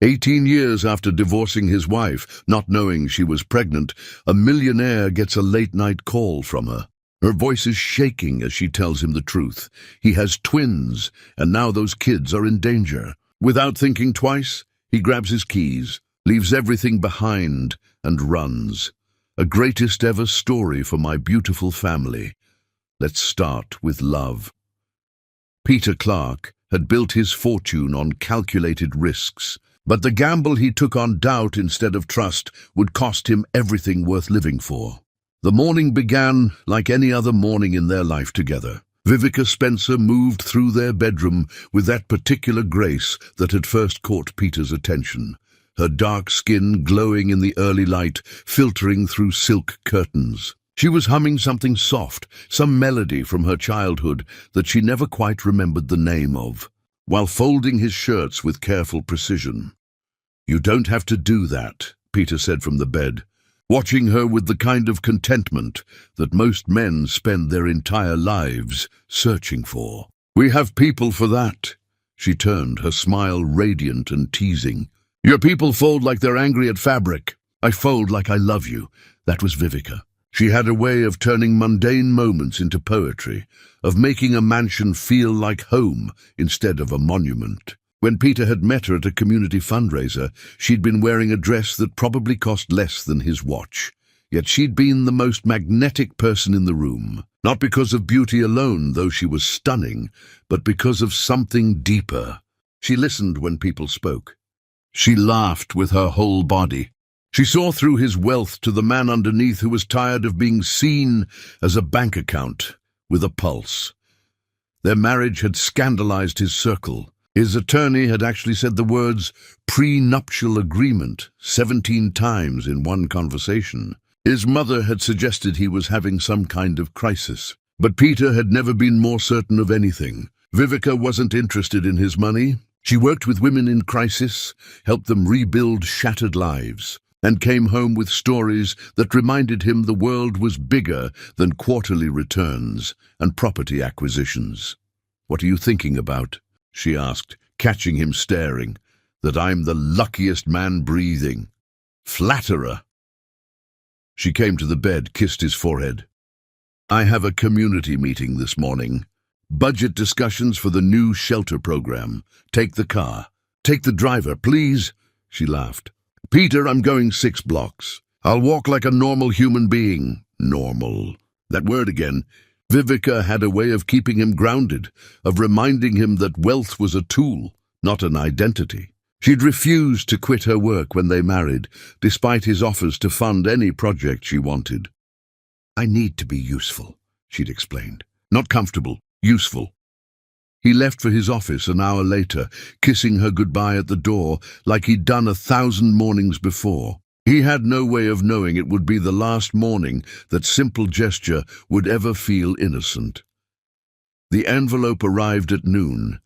18 years after divorcing his wife, not knowing she was pregnant, a millionaire gets a late-night call from her. Her voice is shaking as she tells him the truth. He has twins, and now those kids are in danger. Without thinking twice, he grabs his keys, leaves everything behind, and runs. A greatest ever story for my beautiful family. Let's start with love. Peter Clark had built his fortune on calculated risks, but the gamble he took on doubt instead of trust would cost him everything worth living for. The morning began like any other morning in their life together. Vivica Spencer moved through their bedroom with that particular grace that had first caught Peter's attention. Her dark skin glowing in the early light, filtering through silk curtains. She was humming something soft, some melody from her childhood that she never quite remembered the name of, while folding his shirts with careful precision. "You don't have to do that," Peter said from the bed, watching her with the kind of contentment that most men spend their entire lives searching for. "We have people for that." She turned, her smile radiant and teasing. "Your people fold like they're angry at fabric. I fold like I love you." That was Vivica. She had a way of turning mundane moments into poetry, of making a mansion feel like home instead of a monument. When Peter had met her at a community fundraiser, she'd been wearing a dress that probably cost less than his watch. Yet she'd been the most magnetic person in the room, not because of beauty alone, though she was stunning, but because of something deeper. She listened when people spoke. She laughed with her whole body. She saw through his wealth to the man underneath who was tired of being seen as a bank account with a pulse. Their marriage had scandalized his circle. His attorney had actually said the words prenuptial agreement 17 times in one conversation. His mother had suggested he was having some kind of crisis. But Peter had never been more certain of anything. Vivica wasn't interested in his money. She worked with women in crisis, helped them rebuild shattered lives, and came home with stories that reminded him the world was bigger than quarterly returns and property acquisitions. "What are you thinking about?" she asked, catching him staring. "That I'm the luckiest man breathing." "Flatterer." She came to the bed, kissed his forehead. "I have a community meeting this morning. Budget discussions for the new shelter program. Take the car." "Take the driver, please," she laughed. "Peter, I'm going 6 blocks. I'll walk like a normal human being." Normal. That word again. Vivica had a way of keeping him grounded, of reminding him that wealth was a tool, not an identity. She'd refused to quit her work when they married, despite his offers to fund any project she wanted. "I need to be useful," she'd explained. "Not comfortable, useful." He left for his office an hour later, kissing her goodbye at the door like he'd done 1,000 mornings before. He had no way of knowing it would be the last morning that simple gesture would ever feel innocent. The envelope arrived at noon.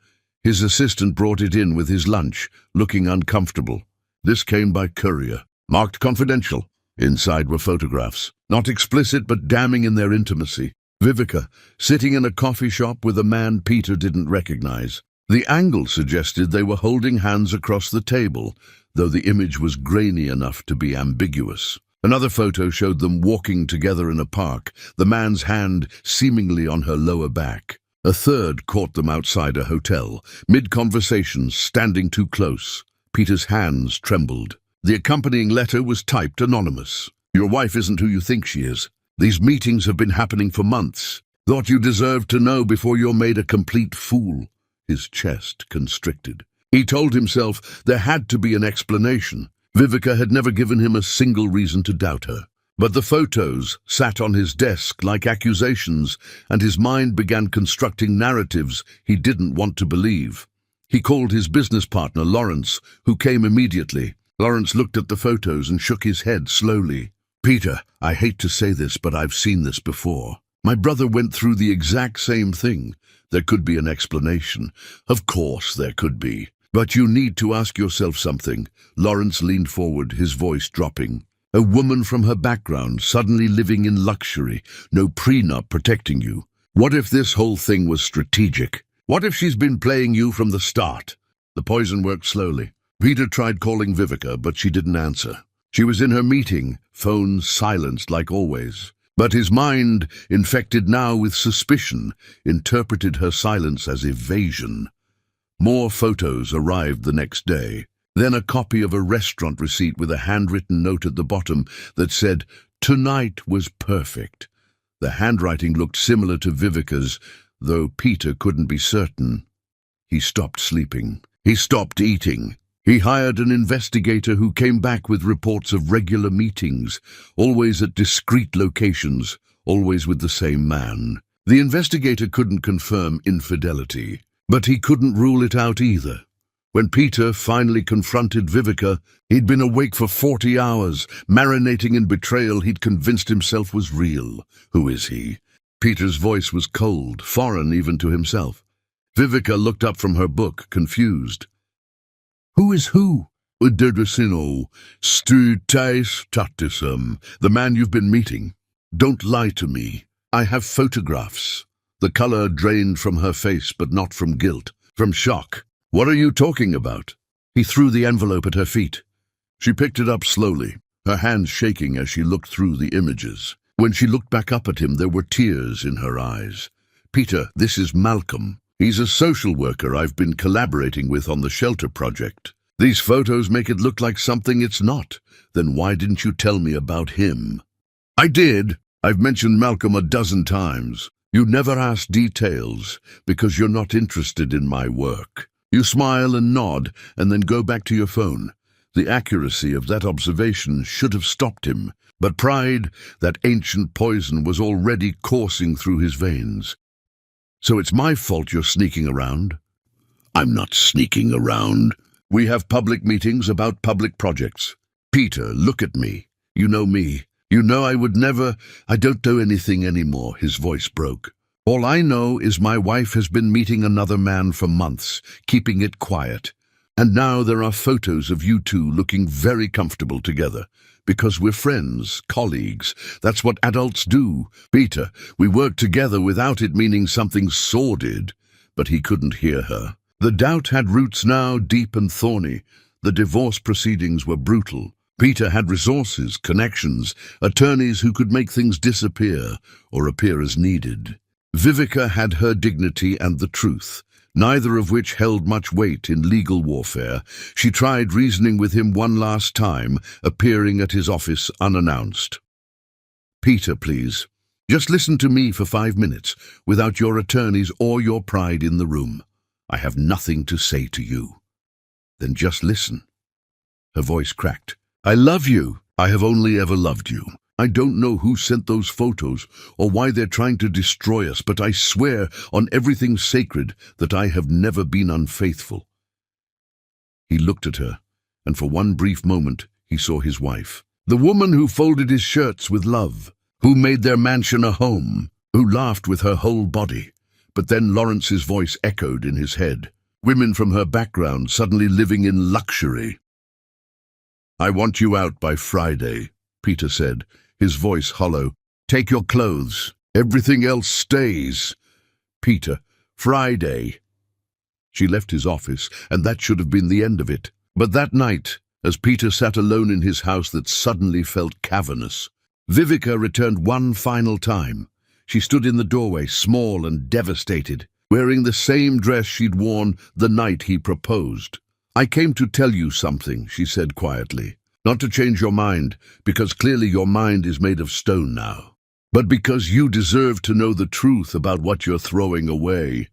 His assistant brought it in with his lunch, looking uncomfortable. This came by courier, marked confidential. Inside were photographs, not explicit but damning in their intimacy. Vivica, sitting in a coffee shop with a man Peter didn't recognize. The angle suggested they were holding hands across the table, though the image was grainy enough to be ambiguous. Another photo showed them walking together in a park, the man's hand seemingly on her lower back. A third caught them outside a hotel, mid-conversation, standing too close. Peter's hands trembled. The accompanying letter was typed anonymous. "Your wife isn't who you think she is. These meetings have been happening for months. Thought you deserved to know before you're made a complete fool." His chest constricted. He told himself there had to be an explanation. Vivica had never given him a single reason to doubt her. But the photos sat on his desk like accusations, and his mind began constructing narratives he didn't want to believe. He called his business partner, Lawrence, who came immediately. Lawrence looked at the photos and shook his head slowly. "Peter, I hate to say this, but I've seen this before. My brother went through the exact same thing. There could be an explanation. Of course there could be. But you need to ask yourself something." Lawrence leaned forward, his voice dropping. "A woman from her background, suddenly living in luxury, no prenup protecting you. What if this whole thing was strategic? What if she's been playing you from the start?" The poison worked slowly. Peter tried calling Vivica, but she didn't answer. She was in her meeting, phone silenced like always. But his mind, infected now with suspicion, interpreted her silence as evasion. More photos arrived the next day. Then a copy of a restaurant receipt with a handwritten note at the bottom that said, "Tonight was perfect." The handwriting looked similar to Vivica's, though Peter couldn't be certain. He stopped sleeping. He stopped eating. He hired an investigator who came back with reports of regular meetings, always at discreet locations, always with the same man. The investigator couldn't confirm infidelity, but he couldn't rule it out either. When Peter finally confronted Vivica, he'd been awake for 40 hours, marinating in betrayal he'd convinced himself was real. Who is he? Peter's voice was cold, foreign even to himself. Vivica looked up from her book, confused. Who is who? Uderdasino, Stu Tais Tatisum, the man you've been meeting. Don't lie to me. I have photographs. The color drained from her face, but not from guilt, from shock. What are you talking about? He threw the envelope at her feet. She picked it up slowly, her hands shaking as she looked through the images. When she looked back up at him, there were tears in her eyes. Peter, this is Malcolm. He's a social worker I've been collaborating with on the shelter project. These photos make it look like something it's not. Then why didn't you tell me about him? I did. I've mentioned Malcolm a dozen times. You never ask details because you're not interested in my work. You smile and nod and then go back to your phone. The accuracy of that observation should have stopped him, but pride, that ancient poison, was already coursing through his veins. So it's my fault you're sneaking around? I'm not sneaking around. We have public meetings about public projects. Peter, look at me. You know me. You know I would never... I don't do anything anymore. His voice broke. All I know is my wife has been meeting another man for months, keeping it quiet. And now there are photos of you two looking very comfortable together. Because we're friends, colleagues. That's what adults do. Peter, we work together without it meaning something sordid. But he couldn't hear her. The doubt had roots now, deep and thorny. The divorce proceedings were brutal. Peter had resources, connections, attorneys who could make things disappear or appear as needed. Vivica had her dignity and the truth, neither of which held much weight in legal warfare. She tried reasoning with him one last time, appearing at his office unannounced. Peter, please, just listen to me for 5 minutes, without your attorneys or your pride in the room. I have nothing to say to you. Then just listen. Her voice cracked. I love you. I have only ever loved you. I don't know who sent those photos or why they're trying to destroy us, but I swear on everything sacred that I have never been unfaithful. He looked at her, and for one brief moment he saw his wife. The woman who folded his shirts with love, who made their mansion a home, who laughed with her whole body. But then Lawrence's voice echoed in his head. Women from her background suddenly living in luxury. I want you out by Friday, Peter said, his voice hollow. Take your clothes. Everything else stays. Peter, Friday. She left his office, and that should have been the end of it. But that night, as Peter sat alone in his house that suddenly felt cavernous, Vivica returned one final time. She stood in the doorway, small and devastated, wearing the same dress she'd worn the night he proposed. I came to tell you something, she said quietly. Not to change your mind, because clearly your mind is made of stone now, but because you deserve to know the truth about what you're throwing away.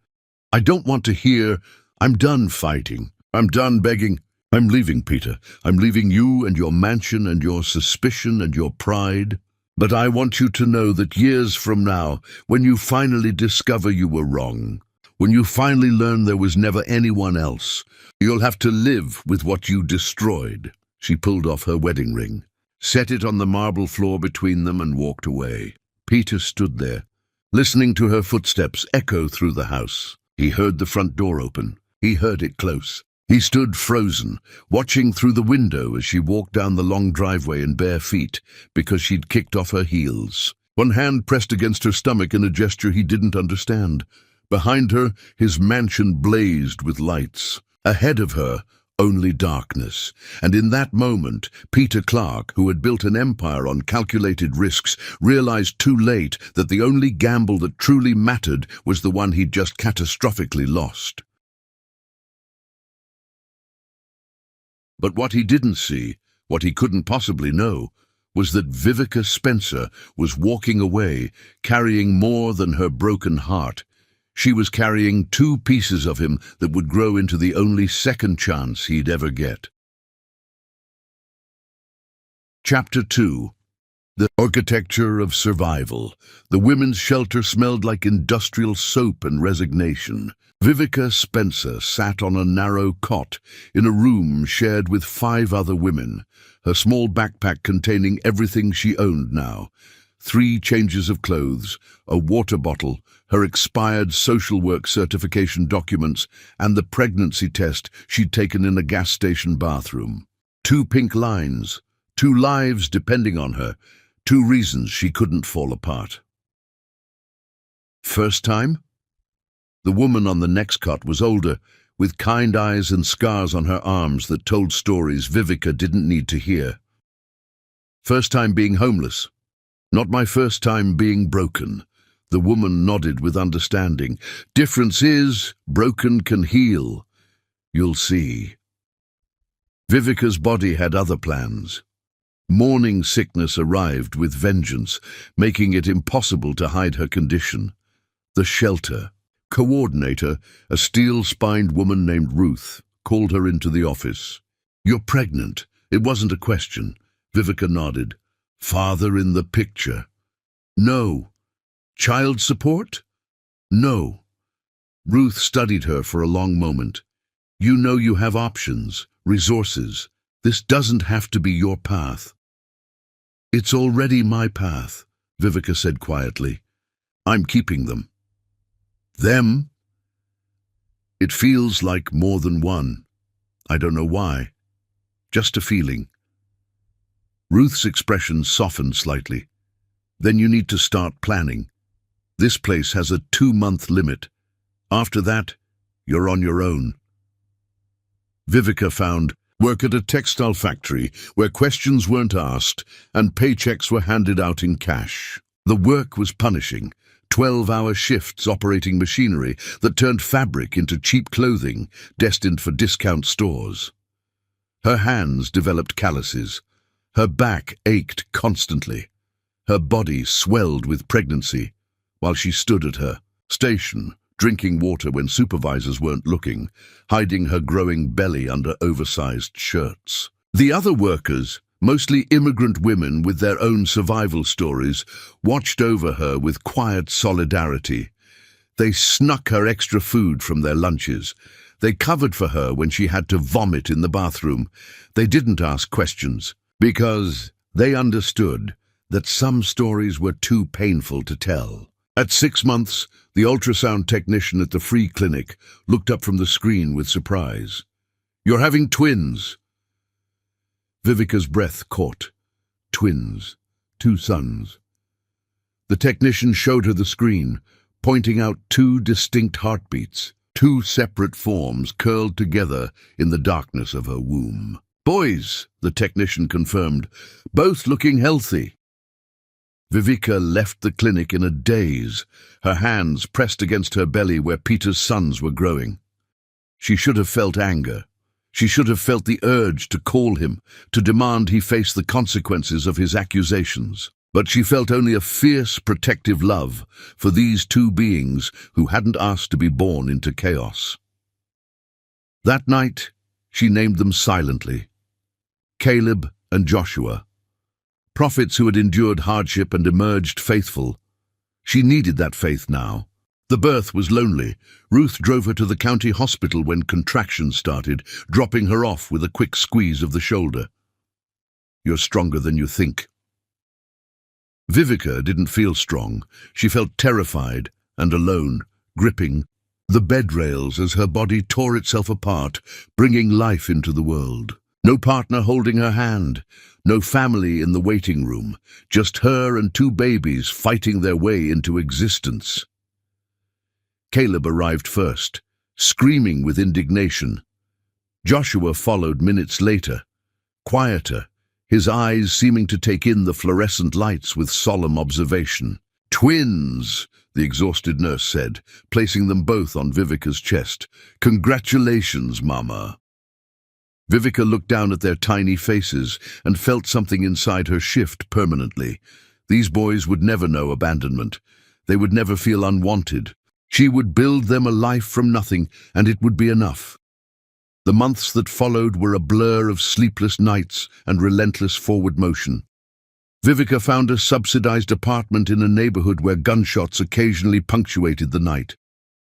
I don't want to hear, I'm done fighting. I'm done begging. I'm leaving, Peter. I'm leaving you and your mansion and your suspicion and your pride. But I want you to know that years from now, when you finally discover you were wrong, when you finally learn there was never anyone else, you'll have to live with what you destroyed. She pulled off her wedding ring, set it on the marble floor between them, and walked away. Peter stood there, listening to her footsteps echo through the house. He heard the front door open. He heard it close. He stood frozen, watching through the window as she walked down the long driveway in bare feet because she'd kicked off her heels. One hand pressed against her stomach in a gesture he didn't understand. Behind her, his mansion blazed with lights. Ahead of her, only darkness. And in that moment, Peter Clark, who had built an empire on calculated risks, realized too late that the only gamble that truly mattered was the one he'd just catastrophically lost. But what he didn't see, what he couldn't possibly know, was that Vivica Spencer was walking away, carrying more than her broken heart. She was carrying 2 pieces of him that would grow into the only second chance he'd ever get. Chapter 2. The architecture of survival. The women's shelter smelled like industrial soap and resignation. Vivica Spencer sat on a narrow cot in a room shared with 5 other women, her small backpack containing everything she owned now. 3 changes of clothes, a water bottle, her expired social work certification documents, and the pregnancy test she'd taken in a gas station bathroom. 2 pink lines, 2 lives depending on her, 2 reasons she couldn't fall apart. First time? The woman on the next cot was older, with kind eyes and scars on her arms that told stories Vivica didn't need to hear. First time being homeless. Not my first time being broken. The woman nodded with understanding. Difference is, broken can heal. You'll see. Vivica's body had other plans. Morning sickness arrived with vengeance, making it impossible to hide her condition. The shelter. Coordinator, a steel-spined woman named Ruth, called her into the office. You're pregnant. It wasn't a question. Vivica nodded. Father in the picture. No. Child support? No. Ruth studied her for a long moment. You know you have options, resources. This doesn't have to be your path. It's already my path, Vivica said quietly. I'm keeping them. Them? It feels like more than one. I don't know why. Just a feeling. Ruth's expression softened slightly. Then you need to start planning. This place has a 2-month limit. After that, you're on your own. Vivica found work at a textile factory where questions weren't asked and paychecks were handed out in cash. The work was punishing. 12-hour shifts operating machinery that turned fabric into cheap clothing destined for discount stores. Her hands developed calluses. Her back ached constantly. Her body swelled with pregnancy while she stood at her station, drinking water when supervisors weren't looking, hiding her growing belly under oversized shirts. The other workers, mostly immigrant women with their own survival stories, watched over her with quiet solidarity. They snuck her extra food from their lunches. They covered for her when she had to vomit in the bathroom. They didn't ask questions, because they understood that some stories were too painful to tell. At 6 months, the ultrasound technician at the free clinic looked up from the screen with surprise. You're having twins. Vivica's breath caught. Twins. 2 sons. The technician showed her the screen, pointing out 2 distinct heartbeats, 2 separate forms curled together in the darkness of her womb. Boys, the technician confirmed, both looking healthy. Vivica left the clinic in a daze, her hands pressed against her belly where Peter's sons were growing. She should have felt anger. She should have felt the urge to call him, to demand he face the consequences of his accusations. But she felt only a fierce, protective love for these 2 beings who hadn't asked to be born into chaos. That night, she named them silently. Caleb and Joshua. Prophets who had endured hardship and emerged faithful. She needed that faith now. The birth was lonely. Ruth drove her to the county hospital when contractions started, dropping her off with a quick squeeze of the shoulder. You're stronger than you think. Vivica didn't feel strong. She felt terrified and alone, gripping the bed rails as her body tore itself apart, bringing life into the world. No partner holding her hand, no family in the waiting room, just her and 2 babies fighting their way into existence. Caleb arrived first, screaming with indignation. Joshua followed minutes later, quieter, his eyes seeming to take in the fluorescent lights with solemn observation. "Twins," the exhausted nurse said, placing them both on Vivica's chest. "Congratulations, Mama." Vivica looked down at their tiny faces and felt something inside her shift permanently. These boys would never know abandonment. They would never feel unwanted. She would build them a life from nothing, and it would be enough. The months that followed were a blur of sleepless nights and relentless forward motion. Vivica found a subsidized apartment in a neighborhood where gunshots occasionally punctuated the night.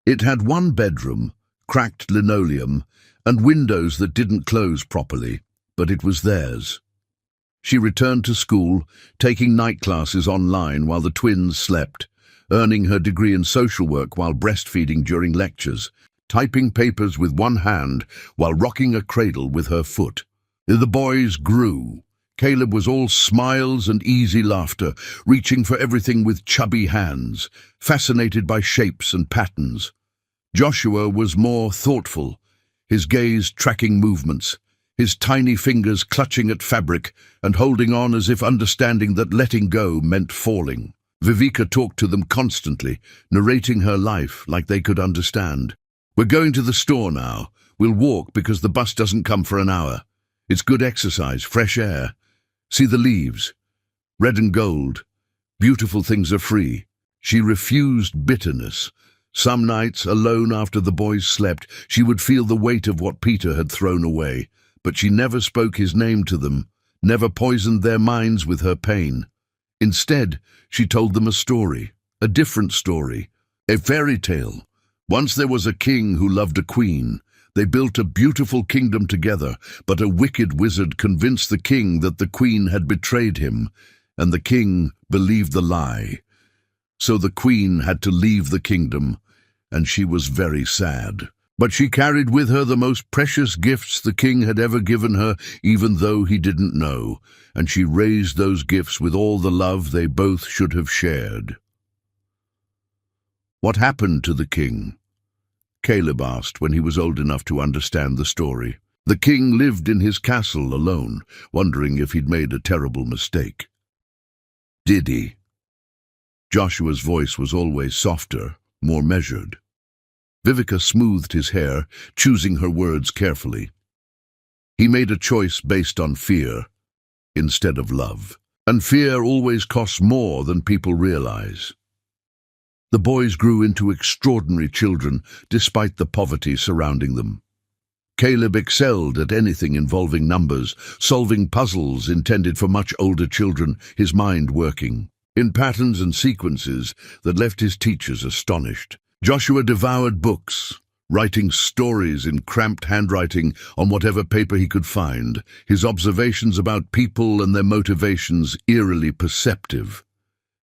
It had one bedroom, cracked linoleum, and windows that didn't close properly, but it was theirs. She returned to school, taking night classes online while the twins slept, earning her degree in social work while breastfeeding during lectures, typing papers with one hand while rocking a cradle with her foot. The boys grew. Caleb was all smiles and easy laughter, reaching for everything with chubby hands, fascinated by shapes and patterns. Joshua was more thoughtful, his gaze tracking movements, his tiny fingers clutching at fabric and holding on as if understanding that letting go meant falling. Vivica talked to them constantly, narrating her life like they could understand. "We're going to the store now. We'll walk because the bus doesn't come for an hour. It's good exercise, fresh air. See the leaves. Red and gold. Beautiful things are free." She refused bitterness. Some nights, alone after the boys slept, she would feel the weight of what Peter had thrown away, but she never spoke his name to them, never poisoned their minds with her pain. Instead, she told them a story, a different story, a fairy tale. Once there was a king who loved a queen. They built a beautiful kingdom together, but a wicked wizard convinced the king that the queen had betrayed him, and the king believed the lie. So the queen had to leave the kingdom, and she was very sad. But she carried with her the most precious gifts the king had ever given her, even though he didn't know, and she raised those gifts with all the love they both should have shared. "What happened to the king?" Caleb asked when he was old enough to understand the story. The king lived in his castle alone, wondering if he'd made a terrible mistake. "Did he?" Joshua's voice was always softer, more measured. Vivica smoothed his hair, choosing her words carefully. "He made a choice based on fear instead of love, and fear always costs more than people realize." The boys grew into extraordinary children despite the poverty surrounding them. Caleb excelled at anything involving numbers, solving puzzles intended for much older children, his mind working in patterns and sequences that left his teachers astonished. Joshua devoured books, writing stories in cramped handwriting on whatever paper he could find, his observations about people and their motivations eerily perceptive.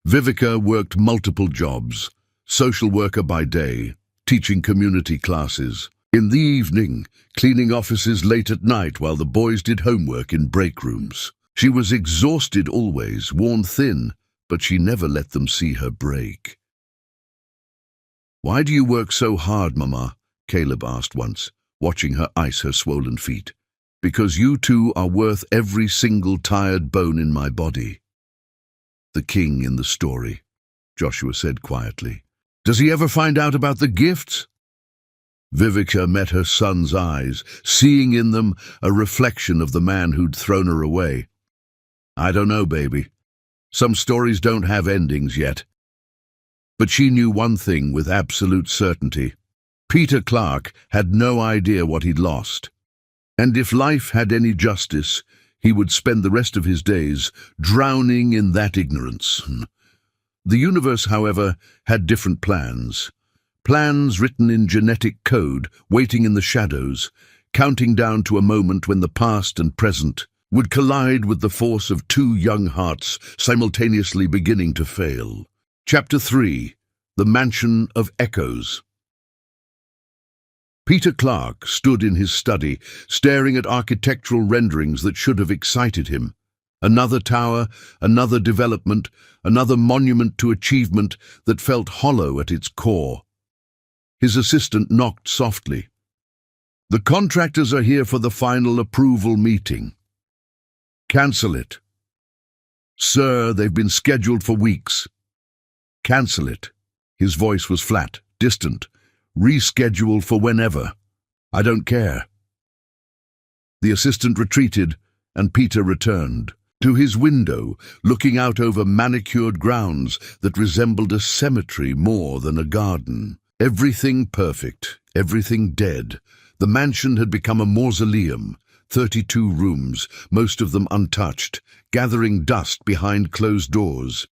Vivica worked multiple jobs, social worker by day, teaching community classes. In the evening, cleaning offices late at night while the boys did homework in break rooms. She was exhausted always, worn thin, but she never let them see her break. "Why do you work so hard, Mama?" Caleb asked once, watching her ice her swollen feet. "Because you two are worth every single tired bone in my body." "The king in the story," Joshua said quietly. "Does he ever find out about the gifts?" Vivica met her son's eyes, seeing in them a reflection of the man who'd thrown her away. "I don't know, baby. Some stories don't have endings yet." But she knew one thing with absolute certainty. Peter Clark had no idea what he'd lost. And if life had any justice, he would spend the rest of his days drowning in that ignorance. The universe, however, had different plans. Plans written in genetic code, waiting in the shadows, counting down to a moment when the past and present would collide with the force of two young hearts simultaneously beginning to fail. Chapter 3. The Mansion of Echoes. Peter Clark stood in his study, staring at architectural renderings that should have excited him. Another tower, another development, another monument to achievement that felt hollow at its core. His assistant knocked softly. The contractors are here for the final approval meeting. Cancel it. Sir, they've been scheduled for weeks. Cancel it. His voice was flat, distant. Reschedule for whenever. I don't care. The assistant retreated, and Peter returned to his window, looking out over manicured grounds that resembled a cemetery more than a garden. Everything perfect, everything dead. The mansion had become a mausoleum, 32 rooms, most of them untouched, gathering dust behind closed doors.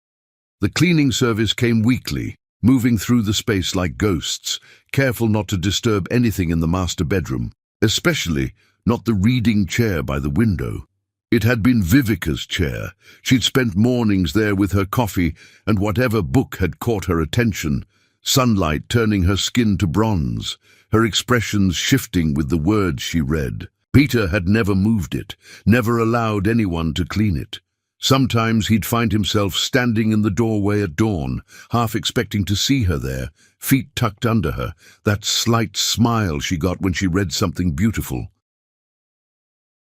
The cleaning service came weekly, moving through the space like ghosts, careful not to disturb anything in the master bedroom, especially not the reading chair by the window. It had been Vivica's chair. She'd spent mornings there with her coffee and whatever book had caught her attention, sunlight turning her skin to bronze, her expressions shifting with the words she read. Peter had never moved it, never allowed anyone to clean it. Sometimes he'd find himself standing in the doorway at dawn, half expecting to see her there, feet tucked under her, that slight smile she got when she read something beautiful.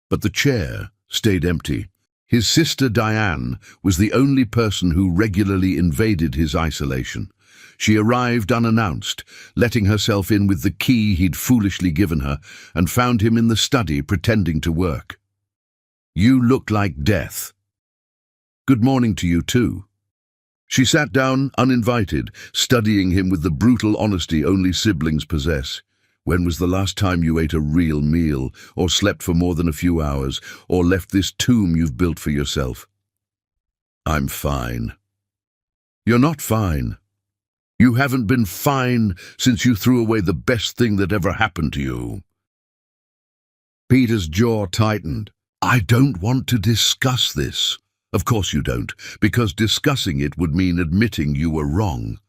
But the chair stayed empty. His sister Diane was the only person who regularly invaded his isolation. She arrived unannounced, letting herself in with the key he'd foolishly given her, and found him in the study pretending to work. "You look like death." "Good morning to you too." She sat down, uninvited, studying him with the brutal honesty only siblings possess. "When was the last time you ate a real meal, or slept for more than a few hours, or left this tomb you've built for yourself?" "I'm fine." "You're not fine. You haven't been fine since you threw away the best thing that ever happened to you." Peter's jaw tightened. "I don't want to discuss this." "Of course you don't, because discussing it would mean admitting you were wrong."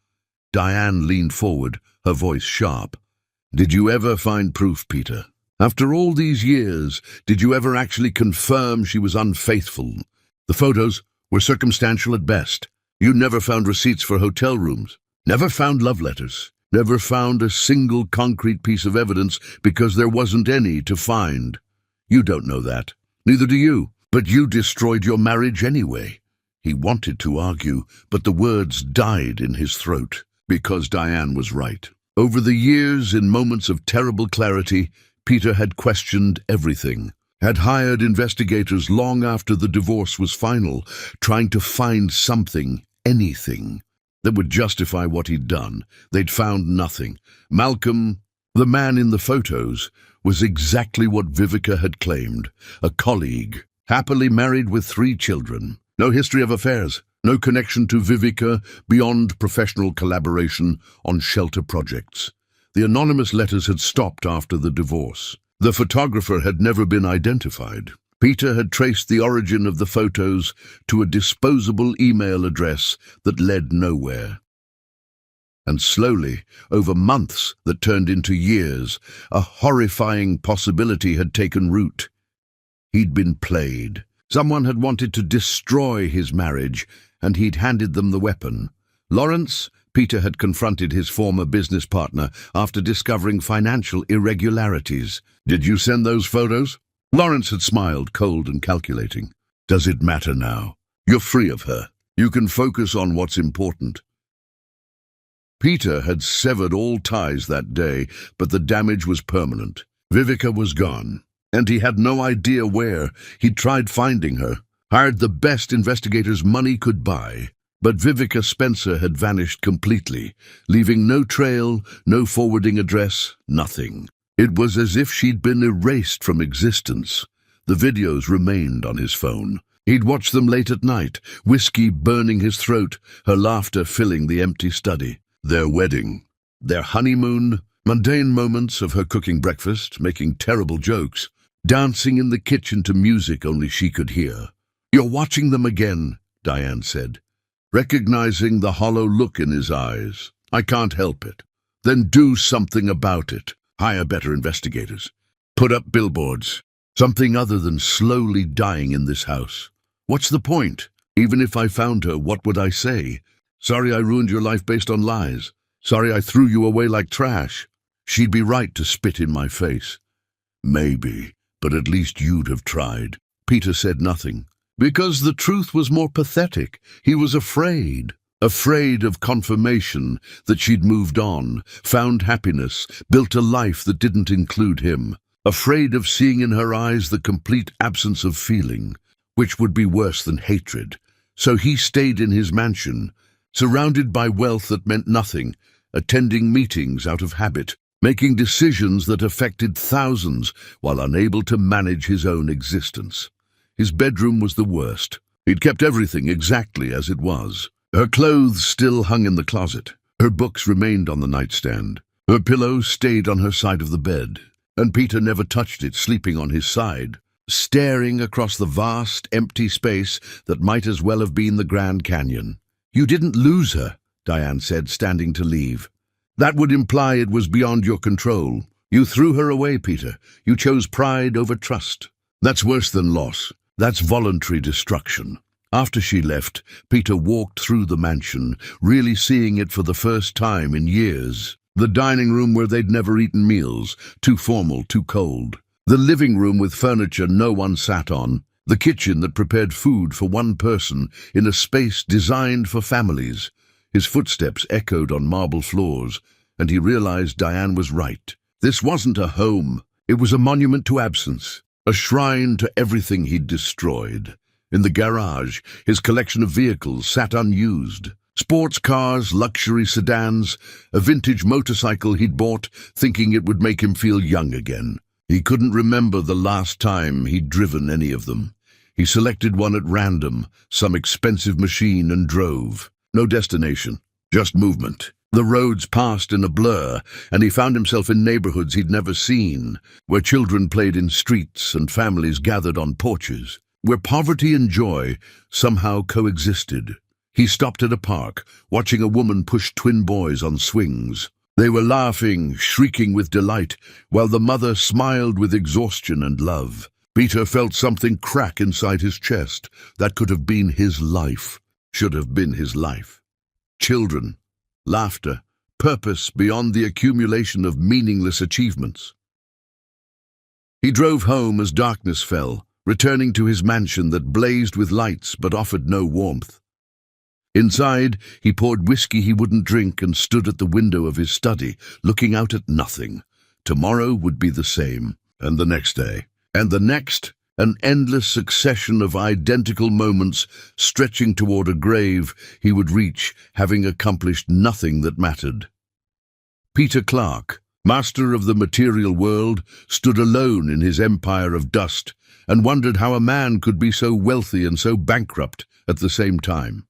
Diane leaned forward, her voice sharp. "Did you ever find proof, Peter? After all these years, did you ever actually confirm she was unfaithful? The photos were circumstantial at best. You never found receipts for hotel rooms, never found love letters, never found a single concrete piece of evidence because there wasn't any to find. You don't know that. Neither do you. But you destroyed your marriage anyway." He wanted to argue, but the words died in his throat, because Diane was right. Over the years, in moments of terrible clarity, Peter had questioned everything, had hired investigators long after the divorce was final, trying to find something, anything, that would justify what he'd done. They'd found nothing. Malcolm, the man in the photos, was exactly what Vivica had claimed, a colleague, happily married with 3 children. No history of affairs, no connection to Vivica beyond professional collaboration on shelter projects. The anonymous letters had stopped after the divorce. The photographer had never been identified. Peter had traced the origin of the photos to a disposable email address that led nowhere. And slowly, over months that turned into years, a horrifying possibility had taken root. He'd been played. Someone had wanted to destroy his marriage, and he'd handed them the weapon. Lawrence, Peter had confronted his former business partner after discovering financial irregularities. "Did you send those photos?" Lawrence had smiled, cold and calculating. "Does it matter now? You're free of her. You can focus on what's important." Peter had severed all ties that day, but the damage was permanent. Vivica was gone, and he had no idea where. He'd tried finding her, hired the best investigators money could buy, but Vivica Spencer had vanished completely, leaving no trail, no forwarding address, nothing. It was as if she'd been erased from existence. The videos remained on his phone. He'd watch them late at night, whiskey burning his throat, her laughter filling the empty study. Their wedding, their honeymoon, mundane moments of her cooking breakfast, making terrible jokes, dancing in the kitchen to music only she could hear. "You're watching them again," Diane said, recognizing the hollow look in his eyes. "I can't help it." "Then do something about it. Hire better investigators. Put up billboards. Something other than slowly dying in this house. What's the point? Even if I found her, what would I say? Sorry I ruined your life based on lies. Sorry I threw you away like trash. She'd be right to spit in my face. Maybe, but at least you'd have tried. Peter said nothing. Because the truth was more pathetic. He was afraid. Afraid of confirmation that she'd moved on, found happiness, built a life that didn't include him. Afraid of seeing in her eyes the complete absence of feeling, which would be worse than hatred. So he stayed in his mansion, surrounded by wealth that meant nothing, attending meetings out of habit, making decisions that affected thousands while unable to manage his own existence. His bedroom was the worst. He'd kept everything exactly as it was. Her clothes still hung in the closet. Her books remained on the nightstand. Her pillow stayed on her side of the bed, and Peter never touched it, sleeping on his side, staring across the vast, empty space that might as well have been the Grand Canyon. "You didn't lose her," Diane said, standing to leave. "That would imply it was beyond your control. You threw her away, Peter. You chose pride over trust. That's worse than loss. That's voluntary destruction." After she left, Peter walked through the mansion, really seeing it for the first time in years. The dining room where they'd never eaten meals, too formal, too cold. The living room with furniture no one sat on. The kitchen that prepared food for one person in a space designed for families. His footsteps echoed on marble floors, and he realized Diane was right. This wasn't a home. It was a monument to absence, a shrine to everything he'd destroyed. In the garage, his collection of vehicles sat unused. Sports cars, luxury sedans, a vintage motorcycle he'd bought, thinking it would make him feel young again. He couldn't remember the last time he'd driven any of them. He selected one at random, some expensive machine, and drove. No destination, just movement. The roads passed in a blur, and he found himself in neighborhoods he'd never seen, where children played in streets and families gathered on porches, where poverty and joy somehow coexisted. He stopped at a park, watching a woman push twin boys on swings. They were laughing, shrieking with delight, while the mother smiled with exhaustion and love. Peter felt something crack inside his chest. That could have been his life, should have been his life. Children, laughter, purpose beyond the accumulation of meaningless achievements. He drove home as darkness fell, returning to his mansion that blazed with lights but offered no warmth. Inside, he poured whiskey he wouldn't drink and stood at the window of his study, looking out at nothing. Tomorrow would be the same, and the next day, and the next, an endless succession of identical moments stretching toward a grave he would reach, having accomplished nothing that mattered. Peter Clark, master of the material world, stood alone in his empire of dust and wondered how a man could be so wealthy and so bankrupt at the same time.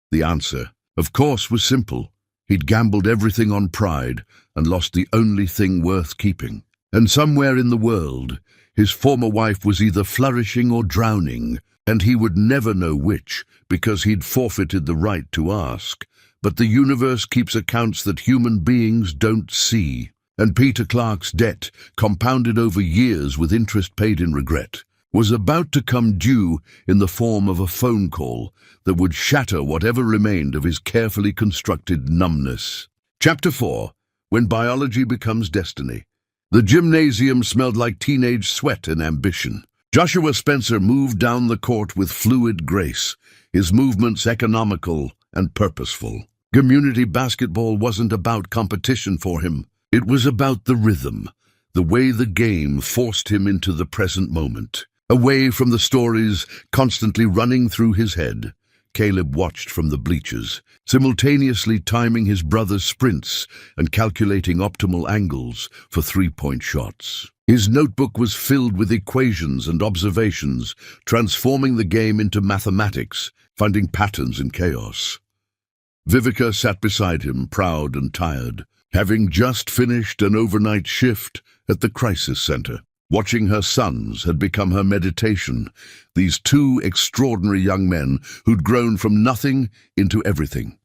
The answer, of course, was simple. He'd gambled everything on pride and lost the only thing worth keeping. And somewhere in the world, his former wife was either flourishing or drowning, and he would never know which, because he'd forfeited the right to ask. But the universe keeps accounts that human beings don't see, and Peter Clark's debt, compounded over years with interest paid in regret, was about to come due in the form of a phone call that would shatter whatever remained of his carefully constructed numbness. Chapter 4. When Biology Becomes Destiny. The gymnasium smelled like teenage sweat and ambition. Joshua Spencer moved down the court with fluid grace, his movements economical and purposeful. Community basketball wasn't about competition for him. It was about the rhythm, the way the game forced him into the present moment, away from the stories constantly running through his head. Caleb watched from the bleachers, simultaneously timing his brother's sprints and calculating optimal angles for three-point shots. His notebook was filled with equations and observations, transforming the game into mathematics, finding patterns in chaos. Vivica sat beside him, proud and tired, having just finished an overnight shift at the crisis center. Watching her sons had become her meditation, these two extraordinary young men who'd grown from nothing into everything.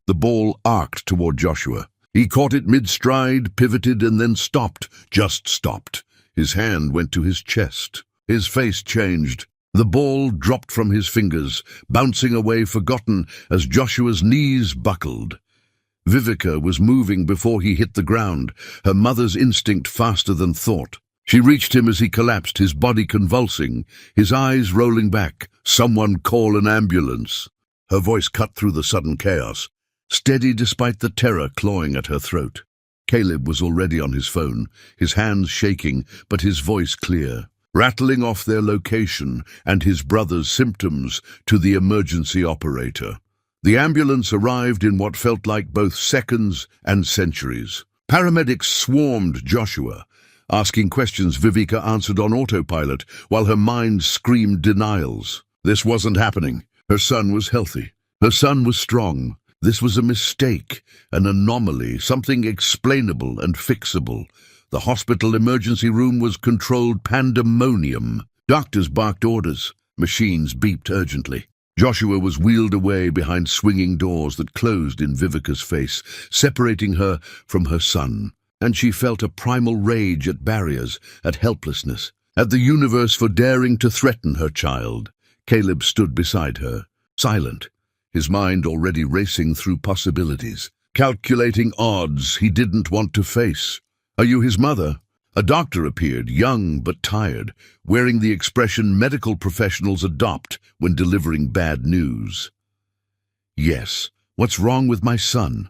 The ball arced toward Joshua. He caught it mid-stride, pivoted, and then stopped, just stopped. His hand went to his chest. His face changed. The ball dropped from his fingers, bouncing away forgotten as Joshua's knees buckled. Vivica was moving before he hit the ground, her mother's instinct faster than thought. She reached him as he collapsed, his body convulsing, his eyes rolling back. "Someone call an ambulance." Her voice cut through the sudden chaos, steady despite the terror clawing at her throat. Caleb was already on his phone, his hands shaking, but his voice clear, rattling off their location and his brother's symptoms to the emergency operator. The ambulance arrived in what felt like both seconds and centuries. Paramedics swarmed Joshua, asking questions Vivica answered on autopilot, while her mind screamed denials. This wasn't happening. Her son was healthy. Her son was strong. This was a mistake, an anomaly, something explainable and fixable. The hospital emergency room was controlled pandemonium. Doctors barked orders. Machines beeped urgently. Joshua was wheeled away behind swinging doors that closed in Vivica's face, separating her from her son. And she felt a primal rage at barriers, at helplessness, at the universe for daring to threaten her child. Caleb stood beside her, silent, his mind already racing through possibilities, calculating odds he didn't want to face. "Are you his mother?" A doctor appeared, young but tired, wearing the expression medical professionals adopt when delivering bad news. "Yes. What's wrong with my son?"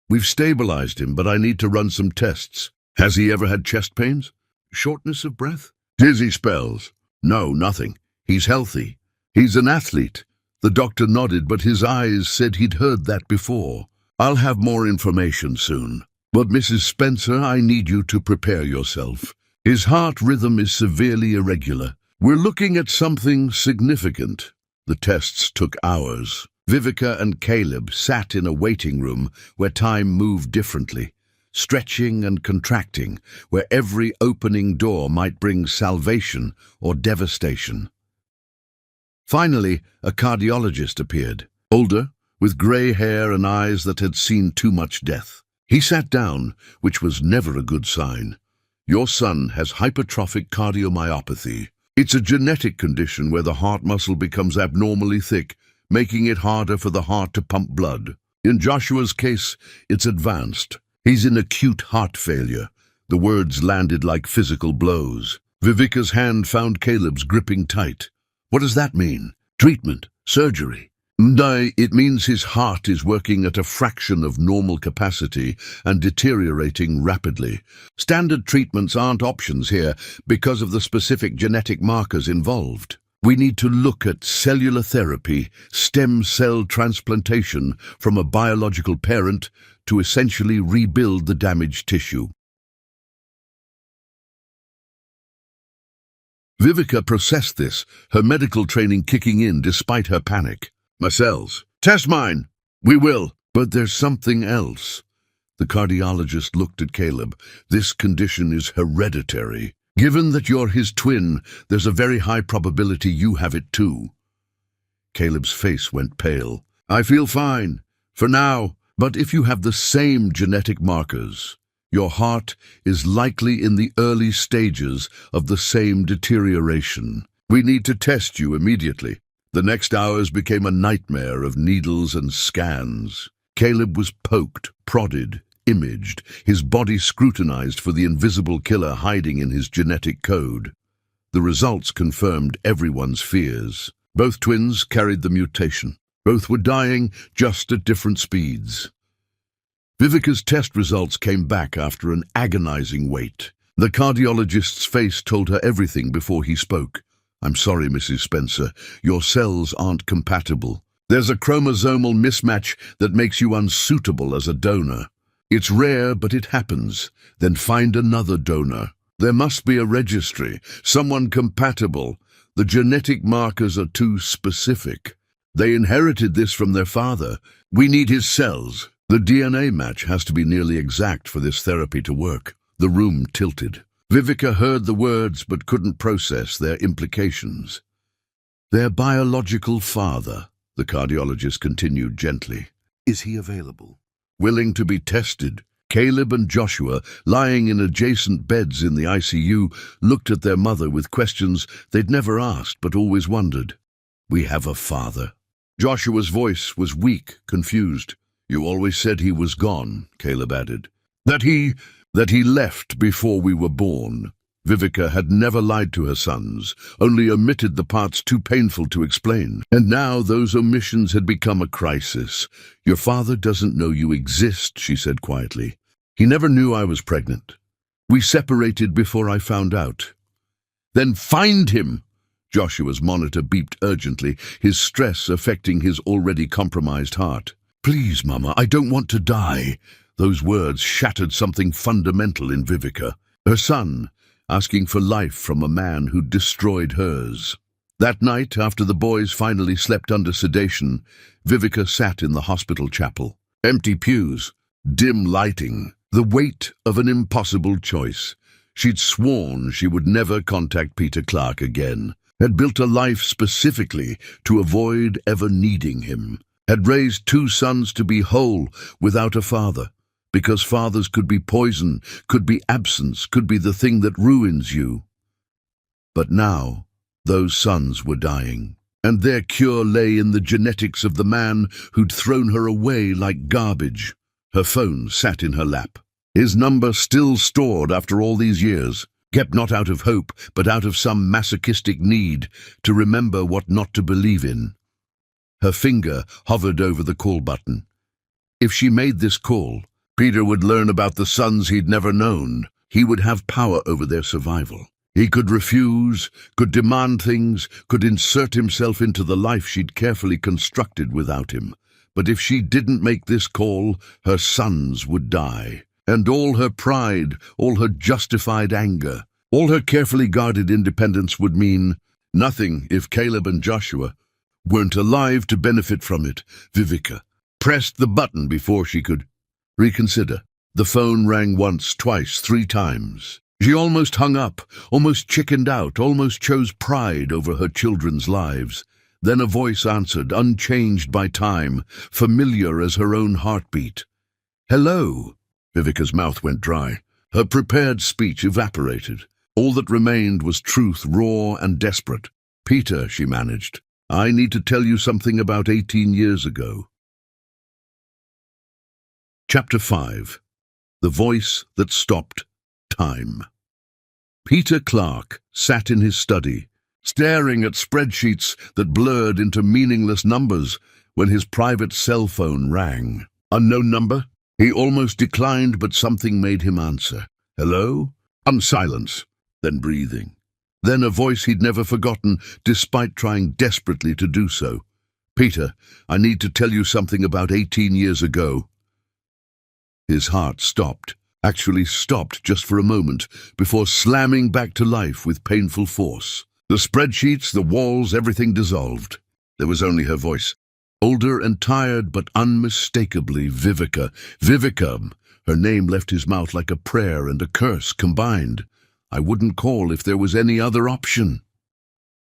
"We've stabilized him, but I need to run some tests." "Has he ever had chest pains? Shortness of breath? Dizzy spells?" "No, nothing. He's healthy. He's an athlete." The doctor nodded, but his eyes said he'd heard that before. "I'll have more information soon. But Mrs. Spencer, I need you to prepare yourself. His heart rhythm is severely irregular. We're looking at something significant." The tests took hours. Vivica and Caleb sat in a waiting room where time moved differently, stretching and contracting, where every opening door might bring salvation or devastation. Finally, a cardiologist appeared, older, with grey hair and eyes that had seen too much death. He sat down, which was never a good sign. "Your son has hypertrophic cardiomyopathy. It's a genetic condition where the heart muscle becomes abnormally thick, making it harder for the heart to pump blood. In Joshua's case, it's advanced. He's in acute heart failure." The words landed like physical blows. Vivica's hand found Caleb's, gripping tight. "What does that mean? Treatment? Surgery?" "No, it means his heart is working at a fraction of normal capacity and deteriorating rapidly. Standard treatments aren't options here because of the specific genetic markers involved. We need to look at cellular therapy, stem cell transplantation from a biological parent to essentially rebuild the damaged tissue." Vivica processed this, her medical training kicking in despite her panic. "My cells. Test mine. We will. But there's something else." The cardiologist looked at Caleb. "This condition is hereditary. Given that you're his twin, there's a very high probability you have it too." Caleb's face went pale. "I feel fine, for now, but if you have the same genetic markers, your heart is likely in the early stages of the same deterioration. We need to test you immediately." The next hours became a nightmare of needles and scans. Caleb was poked, prodded, imaged, his body scrutinized for the invisible killer hiding in his genetic code. The results confirmed everyone's fears. Both twins carried the mutation. Both were dying, just at different speeds. Vivica's test results came back after an agonizing wait. The cardiologist's face told her everything before he spoke. "I'm sorry, Mrs. Spencer. Your cells aren't compatible. There's a chromosomal mismatch that makes you unsuitable as a donor. It's rare, but it happens. Then find another donor. There must be a registry, someone compatible. The genetic markers are too specific. They inherited this from their father. We need his cells. The DNA match has to be nearly exact for this therapy to work." The room tilted. Vivica heard the words but couldn't process their implications. "Their biological father," the cardiologist continued gently. "Is he available? Willing to be tested?" Caleb and Joshua, lying in adjacent beds in the ICU, looked at their mother with questions they'd never asked but always wondered. "We have a father." Joshua's voice was weak, confused. "You always said he was gone," Caleb added. "That he..." that he left before we were born. Vivica had never lied to her sons, only omitted the parts too painful to explain. And now those omissions had become a crisis. "Your father doesn't know you exist," she said quietly. "He never knew I was pregnant. We separated before I found out." "Then find him!" Joshua's monitor beeped urgently, his stress affecting his already compromised heart. "Please, Mama, I don't want to die." Those words shattered something fundamental in Vivica. Her son, asking for life from a man who destroyed hers. That night, after the boys finally slept under sedation, Vivica sat in the hospital chapel. Empty pews, dim lighting, the weight of an impossible choice. She'd sworn she would never contact Peter Clark again, had built a life specifically to avoid ever needing him, had raised 2 sons to be whole without a father, because fathers could be poison, could be absence, could be the thing that ruins you. But now, those sons were dying, and their cure lay in the genetics of the man who'd thrown her away like garbage. Her phone sat in her lap. His number still stored after all these years, kept not out of hope, but out of some masochistic need to remember what not to believe in. Her finger hovered over the call button. If she made this call, Peter would learn about the sons he'd never known. He would have power over their survival. He could refuse, could demand things, could insert himself into the life she'd carefully constructed without him. But if she didn't make this call, her sons would die. And all her pride, all her justified anger, all her carefully guarded independence would mean nothing if Caleb and Joshua weren't alive to benefit from it. Vivica pressed the button before she could reconsider. The phone rang once, twice, 3 times. She almost hung up, almost chickened out, almost chose pride over her children's lives. Then a voice answered, unchanged by time, familiar as her own heartbeat. "Hello." Vivica's mouth went dry. Her prepared speech evaporated. All that remained was truth, raw and desperate. "Peter," she managed, "I need to tell you something about 18 years ago." Chapter 5. The Voice That Stopped Time. Peter Clark sat in his study, staring at spreadsheets that blurred into meaningless numbers when his private cell phone rang. Unknown number? He almost declined, but something made him answer. "Hello?" Silence, then breathing. Then a voice he'd never forgotten, despite trying desperately to do so. "Peter, I need to tell you something about 18 years ago." His heart stopped, actually stopped just for a moment, before slamming back to life with painful force. The spreadsheets, the walls, everything dissolved. There was only her voice. Older and tired, but unmistakably Vivica. Vivica! Her name left his mouth like a prayer and a curse combined. "I wouldn't call if there was any other option."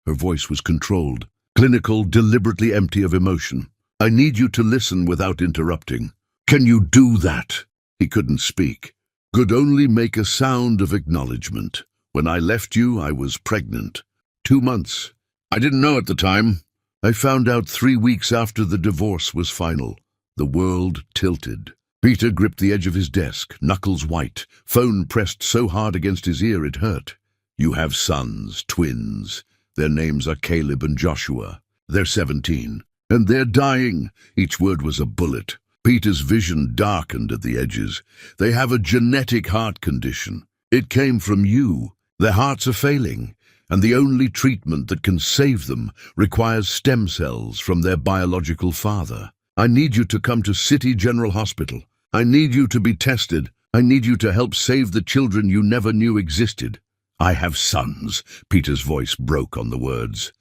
Her voice was controlled, clinical, deliberately empty of emotion. "I need you to listen without interrupting." "Can you do that?" He couldn't speak, could only make a sound of acknowledgement. "When I left you, I was pregnant. 2 months. I didn't know at the time. I found out 3 weeks after the divorce was final." The world tilted. Peter gripped the edge of his desk, knuckles white, phone pressed so hard against his ear it hurt. "You have sons, twins. Their names are Caleb and Joshua. They're 17, and they're dying." Each word was a bullet. Peter's vision darkened at the edges. "They have a genetic heart condition. It came from you. Their hearts are failing, and the only treatment that can save them requires stem cells from their biological father. I need you to come to City General Hospital. I need you to be tested. I need you to help save the children you never knew existed." "I have sons." Peter's voice broke on the words.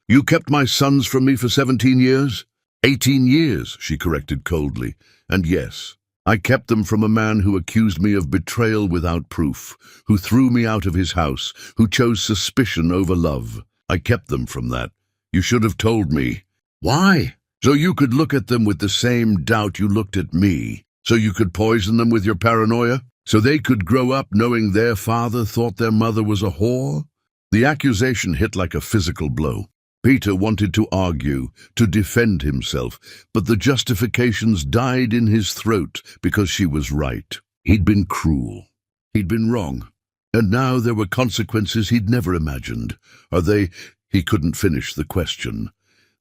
"You kept my sons from me for 17 years? 18 years, she corrected coldly. "And yes, I kept them from a man who accused me of betrayal without proof, who threw me out of his house, who chose suspicion over love. I kept them from that. You should have told me." "Why?" "So you could look at them with the same doubt you looked at me. So you could poison them with your paranoia. So they could grow up knowing their father thought their mother was a whore." The accusation hit like a physical blow. Peter wanted to argue, to defend himself, but the justifications died in his throat because she was right. He'd been cruel. He'd been wrong. And now there were consequences he'd never imagined. Are they— He couldn't finish the question.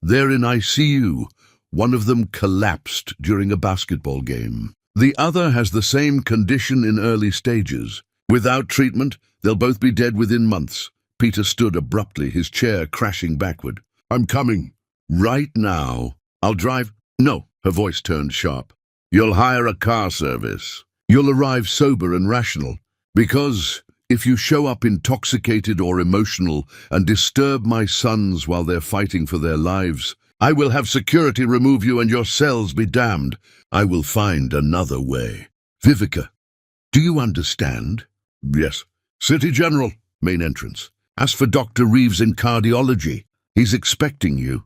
They're in ICU. One of them collapsed during a basketball game. The other has the same condition in early stages. Without treatment, they'll both be dead within months. Peter stood abruptly, his chair crashing backward. I'm coming. Right now. I'll drive. No, her voice turned sharp. You'll hire a car service. You'll arrive sober and rational. Because if you show up intoxicated or emotional and disturb my sons while they're fighting for their lives, I will have security remove you and your cells be damned. I will find another way. Vivica, do you understand? Yes. City General, main entrance. Ask for Dr. Reeves in cardiology. He's expecting you.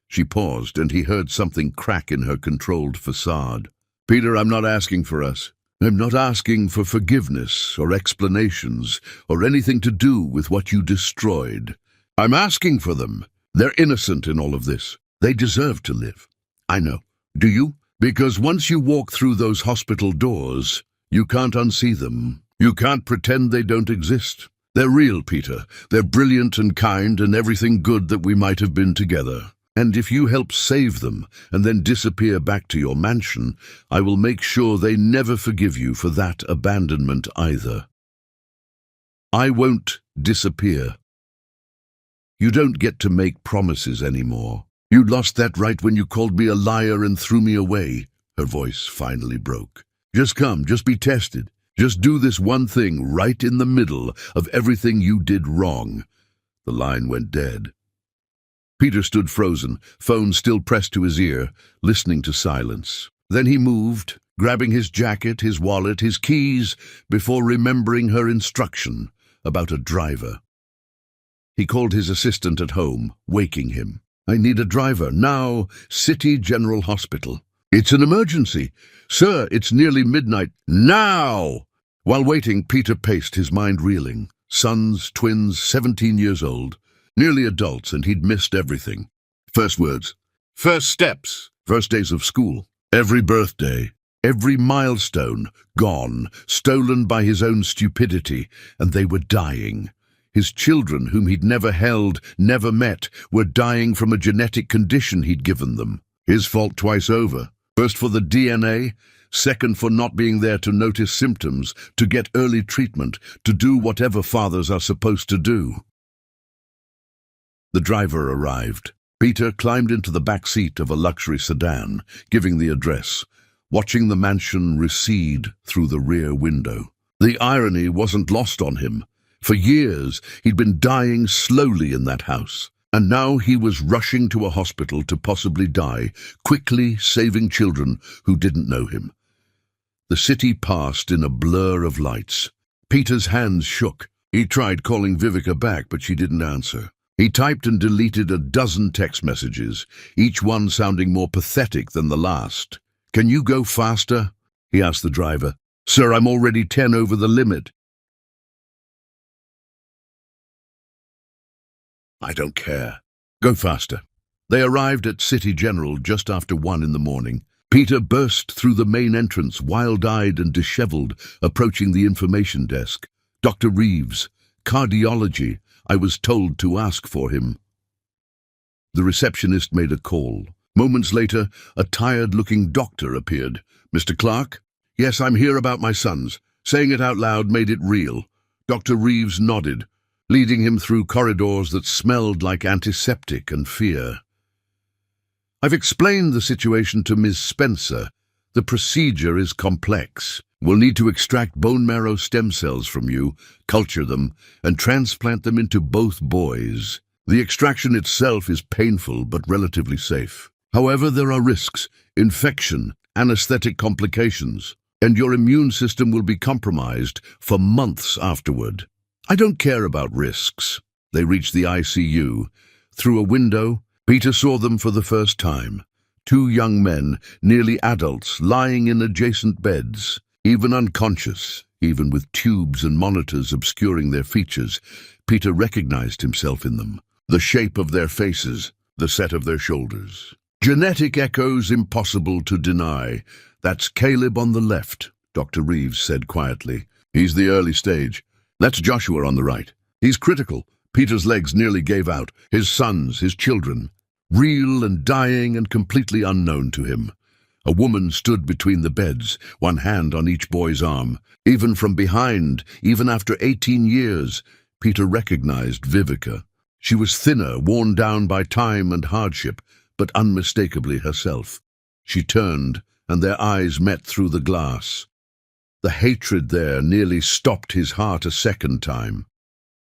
She paused, and he heard something crack in her controlled facade. Peter, I'm not asking for us. I'm not asking for forgiveness or explanations or anything to do with what you destroyed. I'm asking for them. They're innocent in all of this. They deserve to live. I know. Do you? Because once you walk through those hospital doors, you can't unsee them. You can't pretend they don't exist. They're real, Peter. They're brilliant and kind and everything good that we might have been together. And if you help save them and then disappear back to your mansion, I will make sure they never forgive you for that abandonment either. I won't disappear. You don't get to make promises anymore. You lost that right when you called me a liar and threw me away. Her voice finally broke. Just come, just be tested. Just do this one thing right in the middle of everything you did wrong. The line went dead. Peter stood frozen, phone still pressed to his ear, listening to silence. Then he moved, grabbing his jacket, his wallet, his keys, before remembering her instruction about a driver. He called his assistant at home, waking him. I need a driver, now, City General Hospital. It's an emergency. Sir, it's nearly midnight. Now! While waiting, Peter paced, his mind reeling. Sons, twins, 17 years old. Nearly adults, and he'd missed everything. First words. First steps. First days of school. Every birthday. Every milestone. Gone. Stolen by his own stupidity. And they were dying. His children, whom he'd never held, never met, were dying from a genetic condition he'd given them. His fault twice over. First for the DNA, second for not being there to notice symptoms, to get early treatment, to do whatever fathers are supposed to do. The driver arrived. Peter climbed into the back seat of a luxury sedan, giving the address, watching the mansion recede through the rear window. The irony wasn't lost on him. For years, he'd been dying slowly in that house, and now he was rushing to a hospital to possibly die, quickly saving children who didn't know him. The city passed in a blur of lights. Peter's hands shook. He tried calling Vivica back, but she didn't answer. He typed and deleted a dozen text messages, each one sounding more pathetic than the last. Can you go faster? He asked the driver. Sir, I'm already 10 over the limit. I don't care. Go faster. They arrived at City General just after 1 in the morning. Peter burst through the main entrance, wild-eyed and disheveled, approaching the information desk. Dr. Reeves, cardiology. I was told to ask for him. The receptionist made a call. Moments later, a tired-looking doctor appeared. Mr. Clark? Yes, I'm here about my sons. Saying it out loud made it real. Dr. Reeves nodded, leading him through corridors that smelled like antiseptic and fear. I've explained the situation to Ms. Spencer. The procedure is complex. We'll need to extract bone marrow stem cells from you, culture them, and transplant them into both boys. The extraction itself is painful but relatively safe. However, there are risks, infection, anesthetic complications, and your immune system will be compromised for months afterward. I don't care about risks. They reached the ICU. Through a window, Peter saw them for the first time. 2 young men, nearly adults, lying in adjacent beds, even unconscious, even with tubes and monitors obscuring their features. Peter recognized himself in them. The shape of their faces, the set of their shoulders. Genetic echoes impossible to deny. That's Caleb on the left, Dr. Reeves said quietly. He's the early stage. That's Joshua on the right. He's critical. Peter's legs nearly gave out. His sons, his children, real and dying and completely unknown to him. A woman stood between the beds, one hand on each boy's arm. Even from behind, even after 18 years, Peter recognized Vivica. She was thinner, worn down by time and hardship, but unmistakably herself. She turned, and their eyes met through the glass. The hatred there nearly stopped his heart a second time.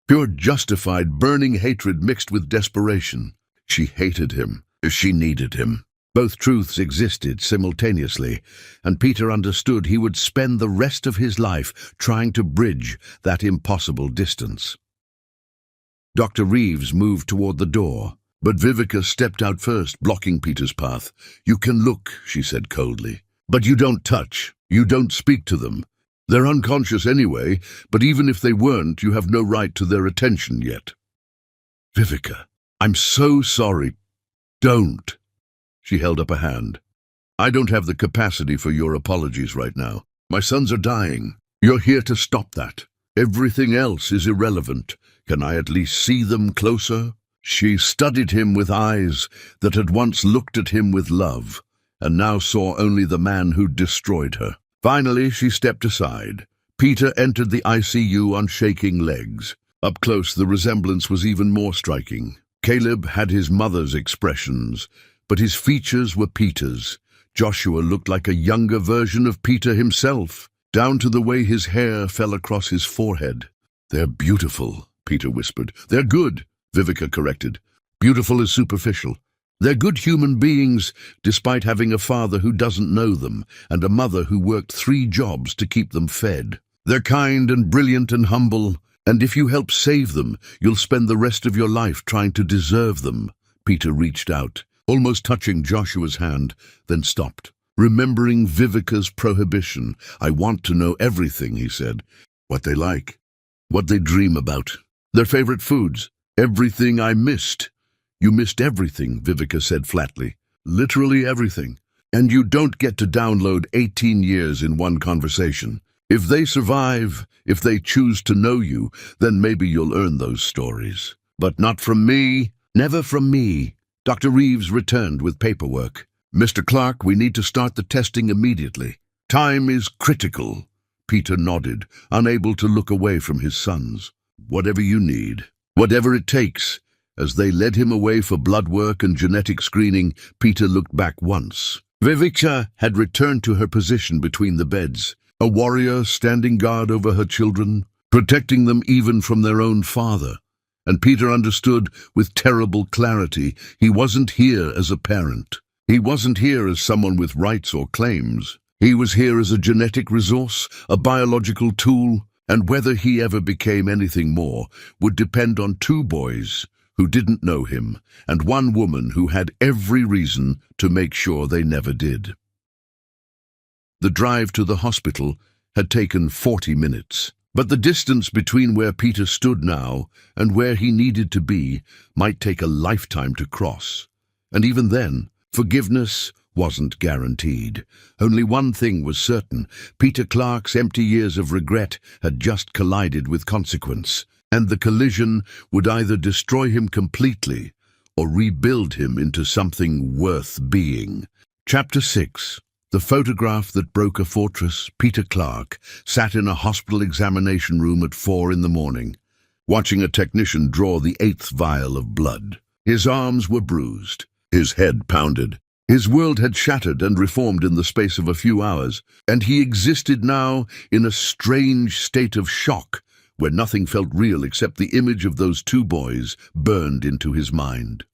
Pure justified, burning hatred mixed with desperation. She hated him. She needed him. Both truths existed simultaneously, and Peter understood he would spend the rest of his life trying to bridge that impossible distance. Dr. Reeves moved toward the door, but Vivica stepped out first, blocking Peter's path. "You can look," she said coldly, "but you don't touch. You don't speak to them. They're unconscious anyway, but even if they weren't, you have no right to their attention yet." "Vivica, I'm so sorry. Don't." She held up a hand. "I don't have the capacity for your apologies right now. My sons are dying. You're here to stop that. Everything else is irrelevant. Can I at least see them closer?" She studied him with eyes that had once looked at him with love, and now saw only the man who'd destroyed her. Finally, she stepped aside. Peter entered the ICU on shaking legs. Up close, the resemblance was even more striking. Caleb had his mother's expressions, but his features were Peter's. Joshua looked like a younger version of Peter himself, down to the way his hair fell across his forehead. "They're beautiful," Peter whispered. "They're good," Vivica corrected. "Beautiful is superficial. They're good human beings, despite having a father who doesn't know them, and a mother who worked 3 jobs to keep them fed. They're kind and brilliant and humble, and if you help save them, you'll spend the rest of your life trying to deserve them." Peter reached out, almost touching Joshua's hand, then stopped, remembering Vivica's prohibition. "I want to know everything," he said. "What they like, what they dream about, their favorite foods, everything I missed." "You missed everything," Vivica said flatly. "Literally everything. And you don't get to download 18 years in one conversation. If they survive, if they choose to know you, then maybe you'll earn those stories. But not from me. Never from me." Dr. Reeves returned with paperwork. "Mr. Clark, we need to start the testing immediately. Time is critical." Peter nodded, unable to look away from his sons. "Whatever you need, whatever it takes." As they led him away for blood work and genetic screening, Peter looked back once. Vivica had returned to her position between the beds, a warrior standing guard over her children, protecting them even from their own father. And Peter understood with terrible clarity he wasn't here as a parent. He wasn't here as someone with rights or claims. He was here as a genetic resource, a biological tool, and whether he ever became anything more would depend on 2 boys who didn't know him, and 1 woman who had every reason to make sure they never did. The drive to the hospital had taken 40 minutes, but the distance between where Peter stood now and where he needed to be might take a lifetime to cross. And even then, forgiveness wasn't guaranteed. Only one thing was certain: Peter Clark's empty years of regret had just collided with consequence, and the collision would either destroy him completely or rebuild him into something worth being. Chapter 6. The photograph that broke a fortress. Peter Clark sat in a hospital examination room at 4 in the morning, watching a technician draw the 8th vial of blood. His arms were bruised, his head pounded. His world had shattered and reformed in the space of a few hours, and he existed now in a strange state of shock, where nothing felt real except the image of those 2 boys burned into his mind.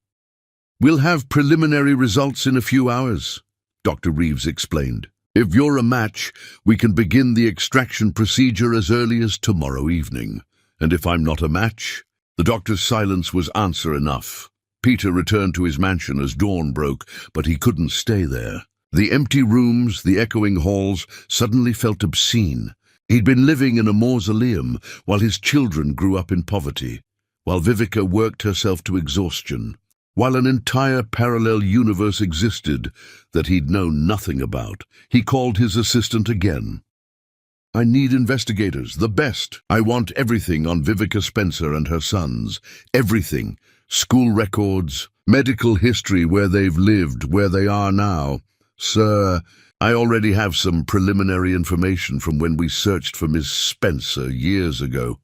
"We'll have preliminary results in a few hours," Dr. Reeves explained. "If you're a match, we can begin the extraction procedure as early as tomorrow evening. And if I'm not a match..." The doctor's silence was answer enough. Peter returned to his mansion as dawn broke, but he couldn't stay there. The empty rooms, the echoing halls, suddenly felt obscene. He'd been living in a mausoleum while his children grew up in poverty, while Vivica worked herself to exhaustion, while an entire parallel universe existed that he'd known nothing about. He called his assistant again. I need investigators, the best. I want everything on Vivica Spencer and her sons. Everything. School records, medical history, where they've lived, where they are now. Sir, I already have some preliminary information from when we searched for Miss Spencer years ago.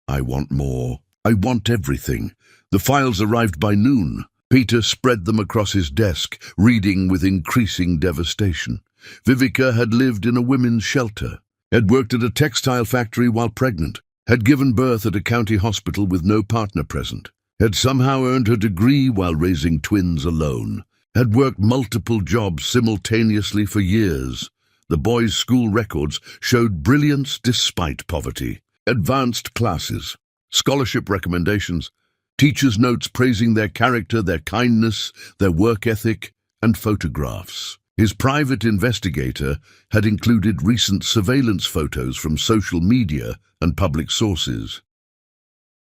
I want more. I want everything. The files arrived by noon. Peter spread them across his desk, reading with increasing devastation. Vivica had lived in a women's shelter, had worked at a textile factory while pregnant, had given birth at a county hospital with no partner present, had somehow earned her degree while raising twins alone, had worked multiple jobs simultaneously for years. The boys' school records showed brilliance despite poverty, advanced classes, scholarship recommendations, teachers' notes praising their character, their kindness, their work ethic, and photographs. His private investigator had included recent surveillance photos from social media and public sources.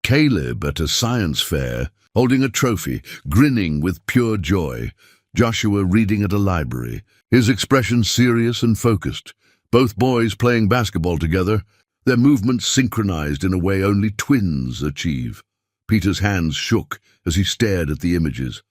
Caleb at a science fair, holding a trophy, grinning with pure joy. Joshua reading at a library, his expression serious and focused. Both boys playing basketball together, their movements synchronized in a way only twins achieve. Peter's hands shook as he stared at the images.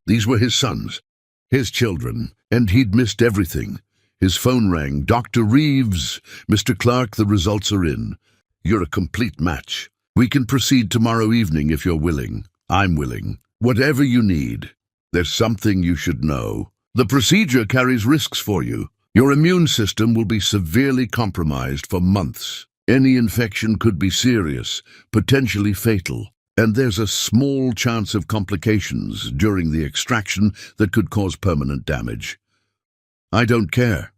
These were his sons, his children, and he'd missed everything. His phone rang. Dr. Reeves, Mr. Clark, the results are in. You're a complete match. We can proceed tomorrow evening if you're willing. I'm willing. Whatever you need. There's something you should know. The procedure carries risks for you. Your immune system will be severely compromised for months. Any infection could be serious, potentially fatal. And there's a small chance of complications during the extraction that could cause permanent damage. I don't care.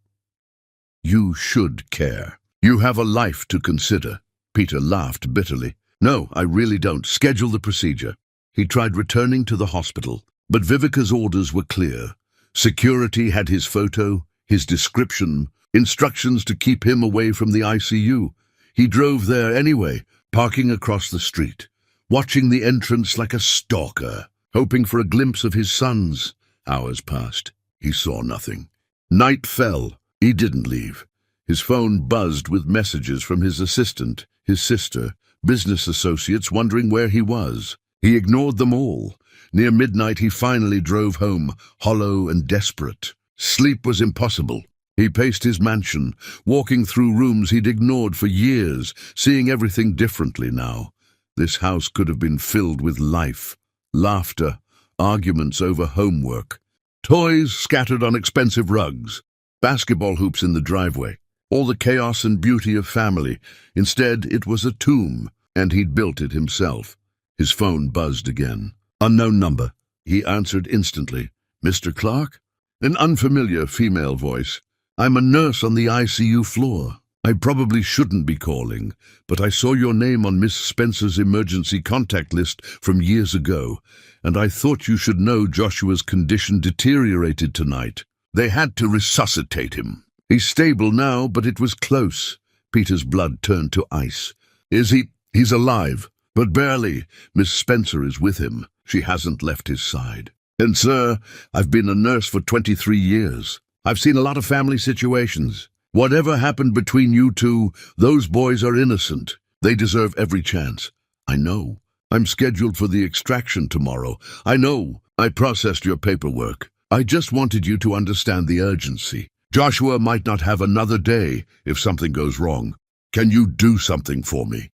You should care. You have a life to consider. Peter laughed bitterly. No, I really don't. Schedule the procedure. He tried returning to the hospital, but Vivica's orders were clear. Security had his photo, his description, instructions to keep him away from the ICU. He drove there anyway, parking across the street, watching the entrance like a stalker, hoping for a glimpse of his sons. Hours passed. He saw nothing. Night fell. He didn't leave. His phone buzzed with messages from his assistant, his sister, business associates wondering where he was. He ignored them all. Near midnight he finally drove home, hollow and desperate. Sleep was impossible. He paced his mansion, walking through rooms he'd ignored for years, seeing everything differently now. This house could have been filled with life, laughter, arguments over homework, toys scattered on expensive rugs, basketball hoops in the driveway, all the chaos and beauty of family. Instead, it was a tomb, and he'd built it himself. His phone buzzed again. Unknown number. He answered instantly. Mr. Clark? An unfamiliar female voice. I'm a nurse on the ICU floor. I probably shouldn't be calling, but I saw your name on Miss Spencer's emergency contact list from years ago, and I thought you should know Joshua's condition deteriorated tonight. They had to resuscitate him. He's stable now, but it was close. Peter's blood turned to ice. Is he? He's alive, but barely. Miss Spencer is with him. She hasn't left his side. And sir, I've been a nurse for 23 years. I've seen a lot of family situations. Whatever happened between you two, those boys are innocent. They deserve every chance. I know. I'm scheduled for the extraction tomorrow. I know. I processed your paperwork. I just wanted you to understand the urgency. Joshua might not have another day if something goes wrong. Can you do something for me?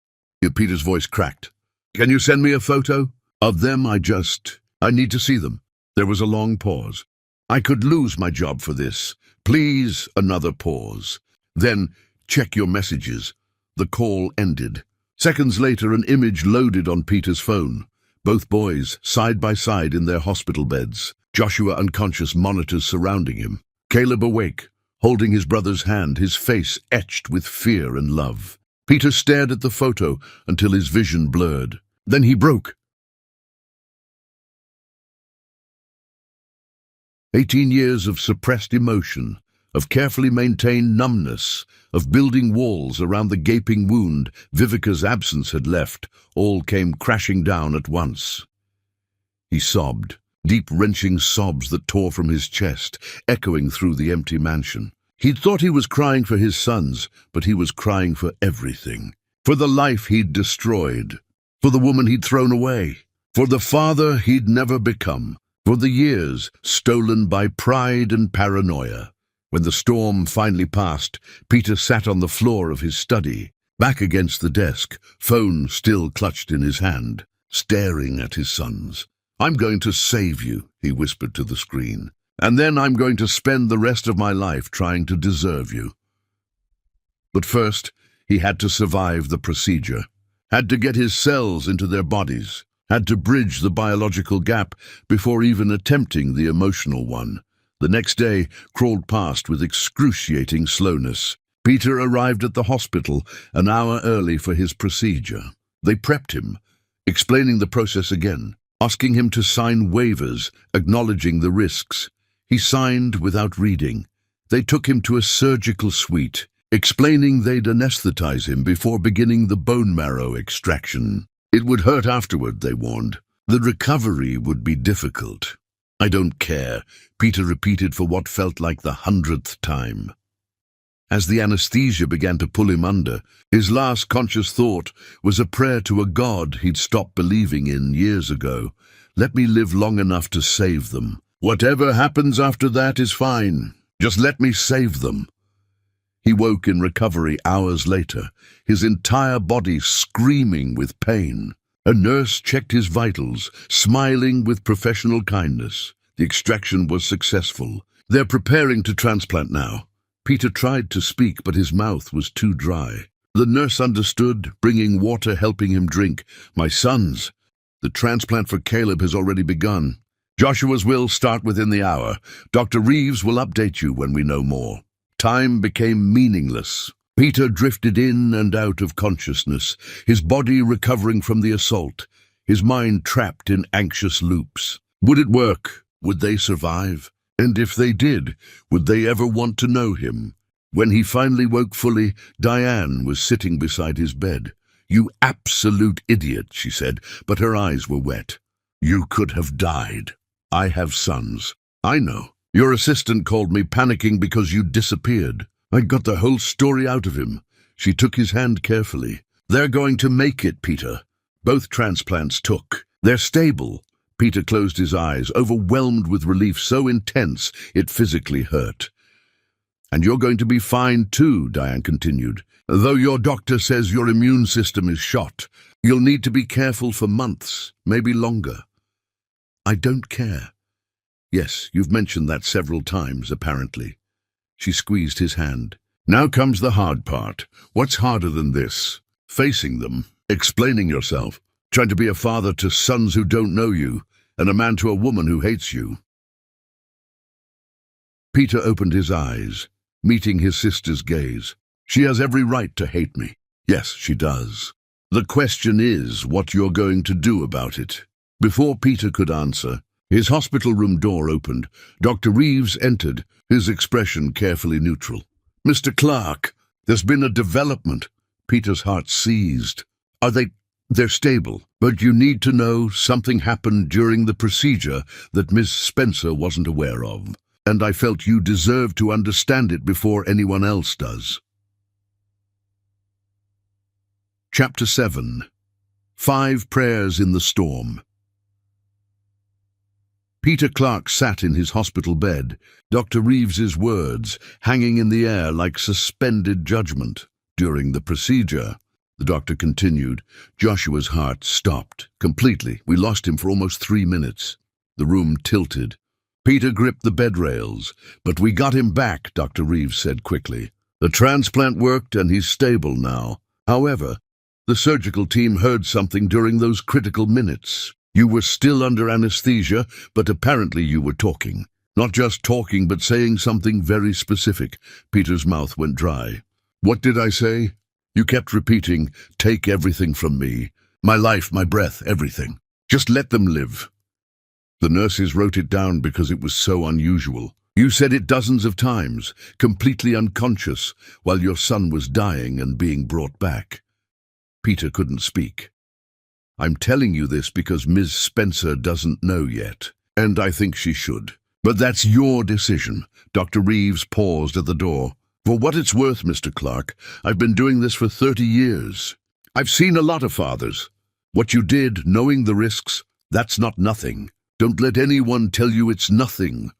Peter's voice cracked. Can you send me a photo? Of them, I need to see them. There was a long pause. I could lose my job for this. Please, another pause. Then, check your messages. The call ended. Seconds later, an image loaded on Peter's phone. Both boys, side by side in their hospital beds. Joshua unconscious, monitors surrounding him. Caleb awake, holding his brother's hand, his face etched with fear and love. Peter stared at the photo until his vision blurred. Then he broke. 18 years of suppressed emotion, of carefully maintained numbness, of building walls around the gaping wound Vivica's absence had left, all came crashing down at once. He sobbed, deep wrenching sobs that tore from his chest, echoing through the empty mansion. He'd thought he was crying for his sons, but he was crying for everything. For the life he'd destroyed, for the woman he'd thrown away, for the father he'd never become, for the years stolen by pride and paranoia. When the storm finally passed, Peter sat on the floor of his study, back against the desk, phone still clutched in his hand, staring at his sons. "I'm going to save you," he whispered to the screen. "And then I'm going to spend the rest of my life trying to deserve you." But first, he had to survive the procedure, had to get his cells into their bodies, had to bridge the biological gap before even attempting the emotional one. The next day crawled past with excruciating slowness. Peter arrived at the hospital an hour early for his procedure. They prepped him, explaining the process again, asking him to sign waivers, acknowledging the risks. He signed without reading. They took him to a surgical suite, explaining they'd anesthetize him before beginning the bone marrow extraction. It would hurt afterward, they warned. The recovery would be difficult. "I don't care," Peter repeated for what felt like the 100th time. As the anesthesia began to pull him under, his last conscious thought was a prayer to a God he'd stopped believing in years ago. "Let me live long enough to save them. Whatever happens after that is fine. Just let me save them." He woke in recovery hours later, his entire body screaming with pain. A nurse checked his vitals, smiling with professional kindness. The extraction was successful. "They're preparing to transplant now." Peter tried to speak, but his mouth was too dry. The nurse understood, bringing water, helping him drink. "My sons, the transplant for Caleb has already begun. Joshua's will start within the hour. Dr. Reeves will update you when we know more." Time became meaningless. Peter drifted in and out of consciousness, his body recovering from the assault, his mind trapped in anxious loops. Would it work? Would they survive? And if they did, would they ever want to know him? When he finally woke fully, Diane was sitting beside his bed. "You absolute idiot," she said, but her eyes were wet. "You could have died. I have sons. I know. Your assistant called me panicking because you disappeared. I got the whole story out of him." She took his hand carefully. "They're going to make it, Peter. Both transplants took. They're stable." Peter closed his eyes, overwhelmed with relief so intense it physically hurt. "And you're going to be fine too," Diane continued. "Though your doctor says your immune system is shot, you'll need to be careful for months, maybe longer." "I don't care." "Yes, you've mentioned that several times, apparently." She squeezed his hand. "Now comes the hard part. What's harder than this? Facing them, explaining yourself, trying to be a father to sons who don't know you, and a man to a woman who hates you." Peter opened his eyes, meeting his sister's gaze. "She has every right to hate me." "Yes, she does. The question is what you're going to do about it." Before Peter could answer, his hospital room door opened. Dr. Reeves entered, his expression carefully neutral. "Mr. Clark, there's been a development." Peter's heart seized. They're stable, but you need to know something happened during the procedure that Miss Spencer wasn't aware of, and I felt you deserved to understand it before anyone else does." Chapter 7. 5 Prayers in the Storm. Peter Clark sat in his hospital bed, Dr. Reeves's words hanging in the air like suspended judgment. "During the procedure," the doctor continued, "Joshua's heart stopped completely. We lost him for almost 3 minutes. The room tilted. Peter gripped the bed rails. "But we got him back," Dr. Reeves said quickly. "The transplant worked and he's stable now. However, the surgical team heard something during those critical minutes. You were still under anesthesia, but apparently you were talking. Not just talking, but saying something very specific." Peter's mouth went dry. "What did I say?" "You kept repeating, 'Take everything from me. My life, my breath, everything. Just let them live.' The nurses wrote it down because it was so unusual. You said it dozens of times, completely unconscious, while your son was dying and being brought back." Peter couldn't speak. "I'm telling you this because Ms. Spencer doesn't know yet, and I think she should. But that's your decision. Dr. Reeves paused at the door. For what it's worth, Mr. Clark, I've been doing this for 30 years. I've seen a lot of fathers. What you did, knowing the risks, that's not nothing. Don't let anyone tell you it's nothing.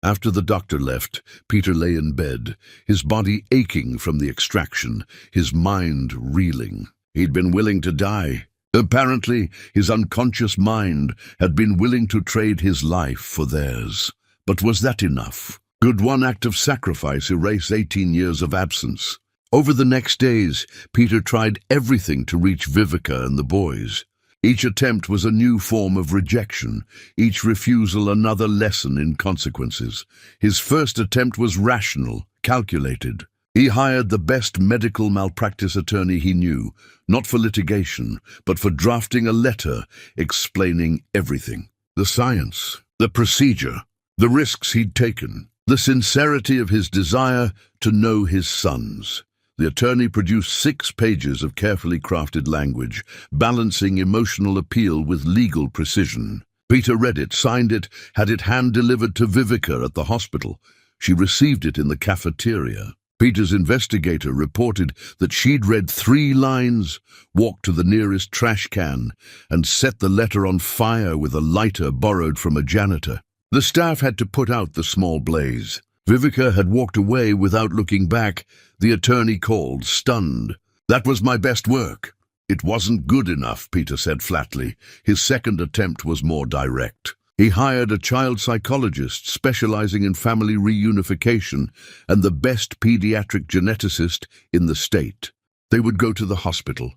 After the doctor left, Peter lay in bed, his body aching from the extraction, his mind reeling. He'd been willing to die. Apparently, his unconscious mind had been willing to trade his life for theirs. But was that enough? Could one act of sacrifice erase 18 years of absence? Over the next days, Peter tried everything to reach Vivica and the boys. Each attempt was a new form of rejection, each refusal another lesson in consequences. His first attempt was rational, calculated. He hired the best medical malpractice attorney he knew, not for litigation, but for drafting a letter explaining everything. The science, the procedure, the risks he'd taken, the sincerity of his desire to know his sons. The attorney produced 6 pages of carefully crafted language, balancing emotional appeal with legal precision. Peter read it, signed it, had it hand-delivered to Vivica at the hospital. She received it in the cafeteria. Peter's investigator reported that she'd read 3 lines, walked to the nearest trash can, and set the letter on fire with a lighter borrowed from a janitor. The staff had to put out the small blaze. Vivica had walked away without looking back. The attorney called, stunned. "That was my best work." "It wasn't good enough," Peter said flatly. His second attempt was more direct. He hired a child psychologist specializing in family reunification and the best pediatric geneticist in the state. They would go to the hospital,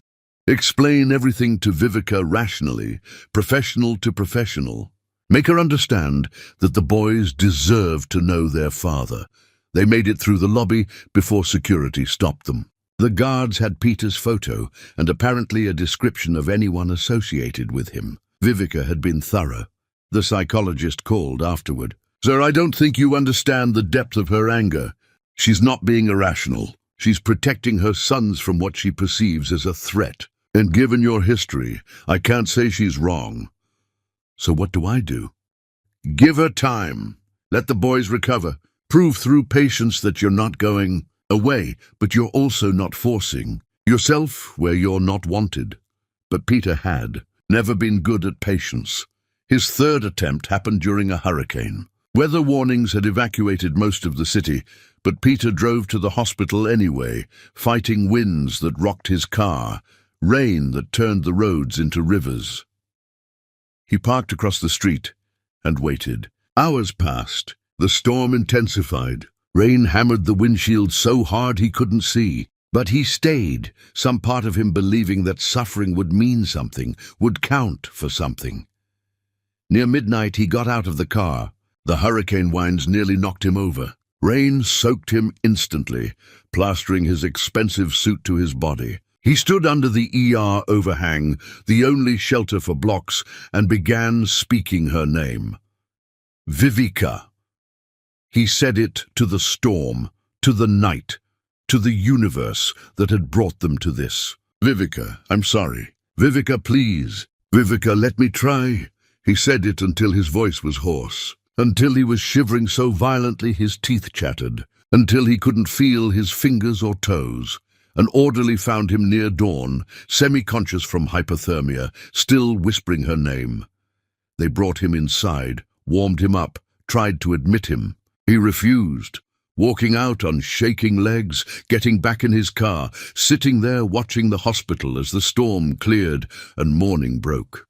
explain everything to Vivica rationally, professional to professional. Make her understand that the boys deserve to know their father. They made it through the lobby before security stopped them. The guards had Peter's photo and apparently a description of anyone associated with him. Vivica had been thorough. The psychologist called afterward. "Sir, I don't think you understand the depth of her anger. She's not being irrational. She's protecting her sons from what she perceives as a threat. And given your history, I can't say she's wrong. So what do I do?" "Give her time. Let the boys recover. Prove through patience that you're not going away, but you're also not forcing yourself where you're not wanted." But Peter had never been good at patience. His third attempt happened during a hurricane. Weather warnings had evacuated most of the city, but Peter drove to the hospital anyway, fighting winds that rocked his car, rain that turned the roads into rivers. He parked across the street and waited. Hours passed. The storm intensified. Rain hammered the windshield so hard he couldn't see. But he stayed, some part of him believing that suffering would mean something, would count for something. Near midnight he got out of the car. The hurricane winds nearly knocked him over. Rain soaked him instantly, plastering his expensive suit to his body. He stood under the ER overhang, the only shelter for blocks, and began speaking her name. Vivica. He said it to the storm, to the night, to the universe that had brought them to this. "Vivica, I'm sorry. Vivica, please. Vivica, let me try." He said it until his voice was hoarse, until he was shivering so violently his teeth chattered, until he couldn't feel his fingers or toes. An orderly found him near dawn, semi-conscious from hypothermia, still whispering her name. They brought him inside, warmed him up, tried to admit him. He refused, walking out on shaking legs, getting back in his car, sitting there watching the hospital as the storm cleared and morning broke.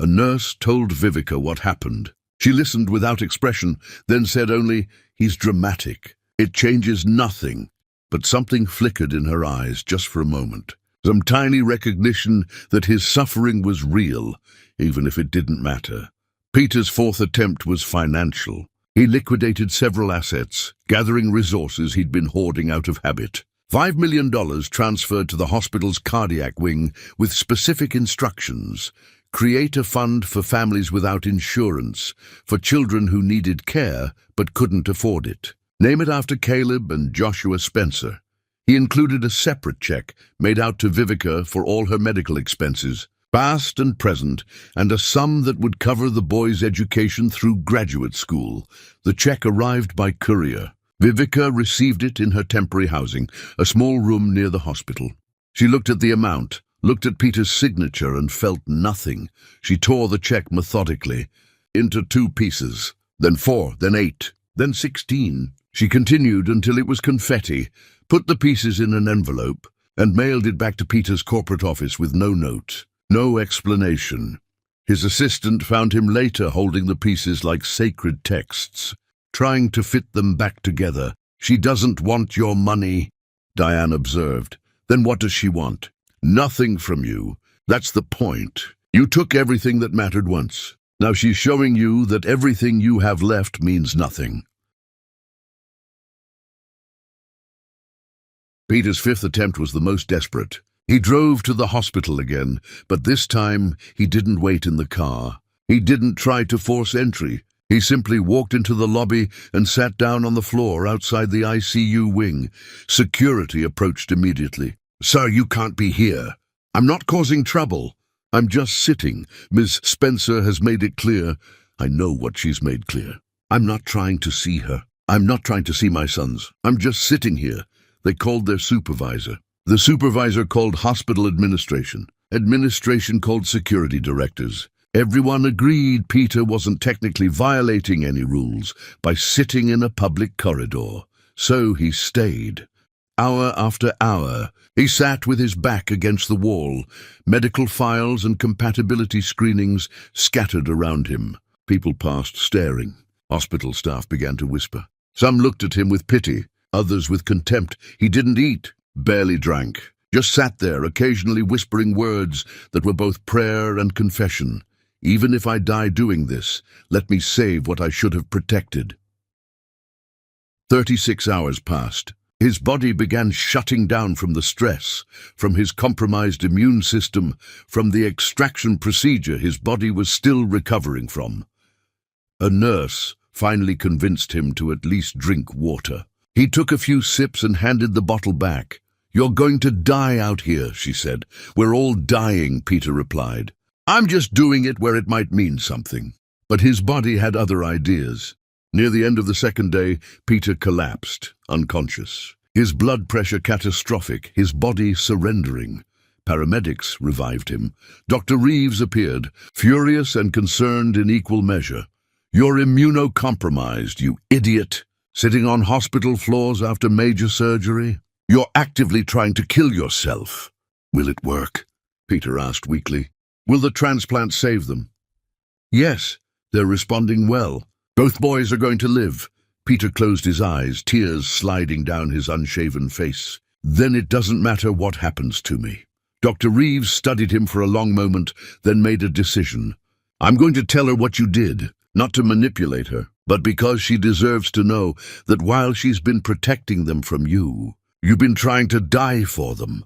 A nurse told Vivica what happened. She listened without expression, then said only, "He's dramatic. It changes nothing." But something flickered in her eyes just for a moment. Some tiny recognition that his suffering was real, even if it didn't matter. Peter's fourth attempt was financial. He liquidated several assets, gathering resources he'd been hoarding out of habit. $5 million transferred to the hospital's cardiac wing with specific instructions. Create a fund for families without insurance, for children who needed care but couldn't afford it. Name it after Caleb and Joshua Spencer. He included a separate check made out to Vivica for all her medical expenses. past and present, and a sum that would cover the boy's education through graduate school. The check arrived by courier. Vivica received it in her temporary housing, a small room near the hospital. She looked at the amount, looked at Peter's signature, and felt nothing. She tore the check methodically into 2 pieces, then 4, then 8, then 16. She continued until it was confetti, put the pieces in an envelope, and mailed it back to Peter's corporate office with no note, no explanation. His assistant found him later holding the pieces like sacred texts, trying to fit them back together. "She doesn't want your money," Diane observed. "Then what does she want?" "Nothing from you. That's the point. You took everything that mattered once. Now she's showing you that everything you have left means nothing." Peter's 5th attempt was the most desperate. He drove to the hospital again, but this time he didn't wait in the car. He didn't try to force entry. He simply walked into the lobby and sat down on the floor outside the ICU wing. Security approached immediately. "Sir, you can't be here. I'm not causing trouble. I'm just sitting. Ms. Spencer has made it clear." "I know what she's made clear. I'm not trying to see her. I'm not trying to see my sons. I'm just sitting here." They called their supervisor. The supervisor called hospital administration. Administration called security directors. Everyone agreed Peter wasn't technically violating any rules by sitting in a public corridor. So he stayed. Hour after hour, he sat with his back against the wall, medical files and compatibility screenings scattered around him. People passed, staring. Hospital staff began to whisper. Some looked at him with pity, others with contempt. He didn't eat, barely drank, just sat there, occasionally whispering words that were both prayer and confession. "Even if I die doing this, let me save what I should have protected." 36 hours passed. His body began shutting down from the stress, from his compromised immune system, from the extraction procedure his body was still recovering from. A nurse finally convinced him to at least drink water. He took a few sips and handed the bottle back. "You're going to die out here," she said. "We're all dying," Peter replied. "I'm just doing it where it might mean something." But his body had other ideas. Near the end of the second day, Peter collapsed, unconscious. His blood pressure catastrophic, his body surrendering. Paramedics revived him. Dr. Reeves appeared, furious and concerned in equal measure. "You're immunocompromised, you idiot. Sitting on hospital floors after major surgery? You're actively trying to kill yourself." "Will it work?" Peter asked weakly. "Will the transplant save them?" "Yes, they're responding well. Both boys are going to live." Peter closed his eyes, tears sliding down his unshaven face. "Then it doesn't matter what happens to me." Dr. Reeves studied him for a long moment, then made a decision. "I'm going to tell her what you did, not to manipulate her, but because she deserves to know that while she's been protecting them from you, you've been trying to die for them."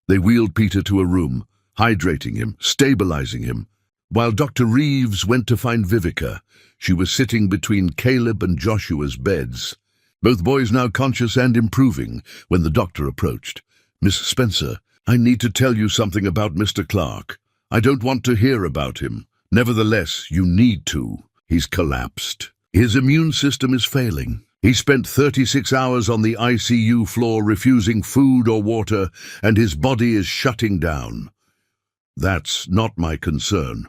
They wheeled Peter to a room, hydrating him, stabilizing him. While Dr. Reeves went to find Vivica, she was sitting between Caleb and Joshua's beds. Both boys now conscious and improving when the doctor approached. "Miss Spencer, I need to tell you something about Mr. Clark. I don't want to hear about him. Nevertheless, you need to. He's collapsed. His immune system is failing. He spent 36 hours on the ICU floor refusing food or water, and his body is shutting down. That's not my concern.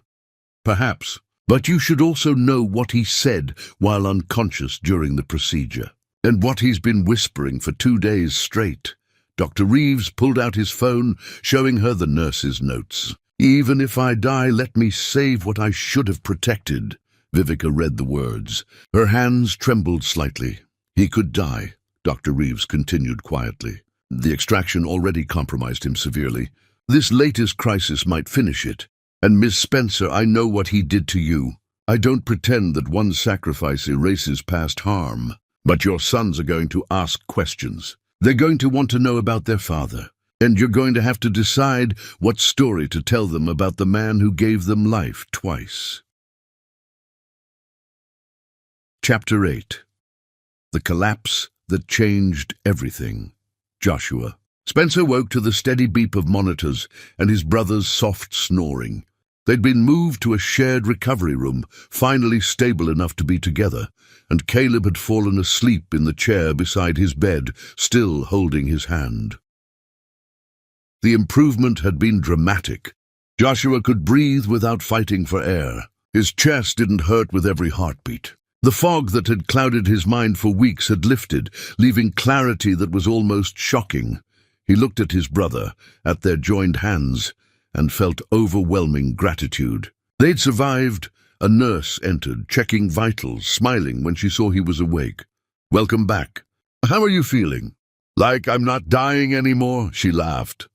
Perhaps, but you should also know what he said while unconscious during the procedure, and what he's been whispering for 2 days straight." Dr. Reeves pulled out his phone, showing her the nurse's notes. "Even if I die, let me save what I should have protected." Vivica read the words. Her hands trembled slightly. "He could die," Dr. Reeves continued quietly. "The extraction already compromised him severely. This latest crisis might finish it. And Miss Spencer, I know what he did to you. I don't pretend that one sacrifice erases past harm. But your sons are going to ask questions. They're going to want to know about their father. And you're going to have to decide what story to tell them about the man who gave them life twice." Chapter 8. The Collapse That Changed Everything. Joshua. Spencer woke to the steady beep of monitors and his brother's soft snoring. They'd been moved to a shared recovery room, finally stable enough to be together, and Caleb had fallen asleep in the chair beside his bed, still holding his hand. The improvement had been dramatic. Joshua could breathe without fighting for air. His chest didn't hurt with every heartbeat. The fog that had clouded his mind for weeks had lifted, leaving clarity that was almost shocking. He looked at his brother, at their joined hands, and felt overwhelming gratitude. They'd survived. A nurse entered, checking vitals, smiling when she saw he was awake. "Welcome back. How are you feeling?" "Like I'm not dying anymore," she laughed.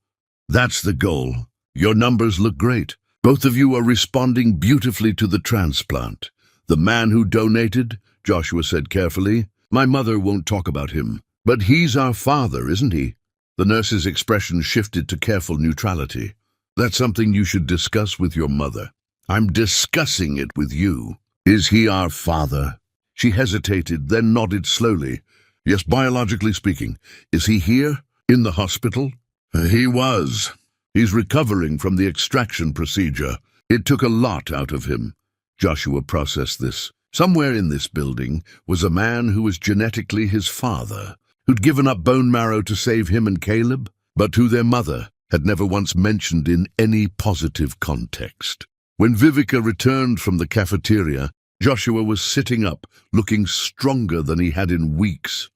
"That's the goal. Your numbers look great. Both of you are responding beautifully to the transplant. The man who donated," Joshua said carefully, "my mother won't talk about him. But he's our father, isn't he?" The nurse's expression shifted to careful neutrality. "That's something you should discuss with your mother." "I'm discussing it with you. Is he our father?" She hesitated, then nodded slowly. "Yes, biologically speaking. Is he here? In the hospital?" "He was. He's recovering from the extraction procedure. It took a lot out of him." Joshua processed this. Somewhere in this building was a man who was genetically his father, who'd given up bone marrow to save him and Caleb, but who their mother had never once mentioned in any positive context. When Vivica returned from the cafeteria, Joshua was sitting up, looking stronger than he had in weeks.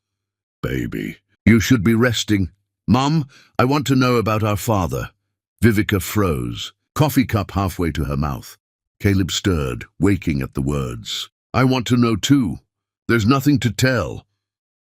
"Baby, you should be resting." "Mom, I want to know about our father." Vivica froze, coffee cup halfway to her mouth. Caleb stirred, waking at the words. "I want to know too. There's nothing to tell."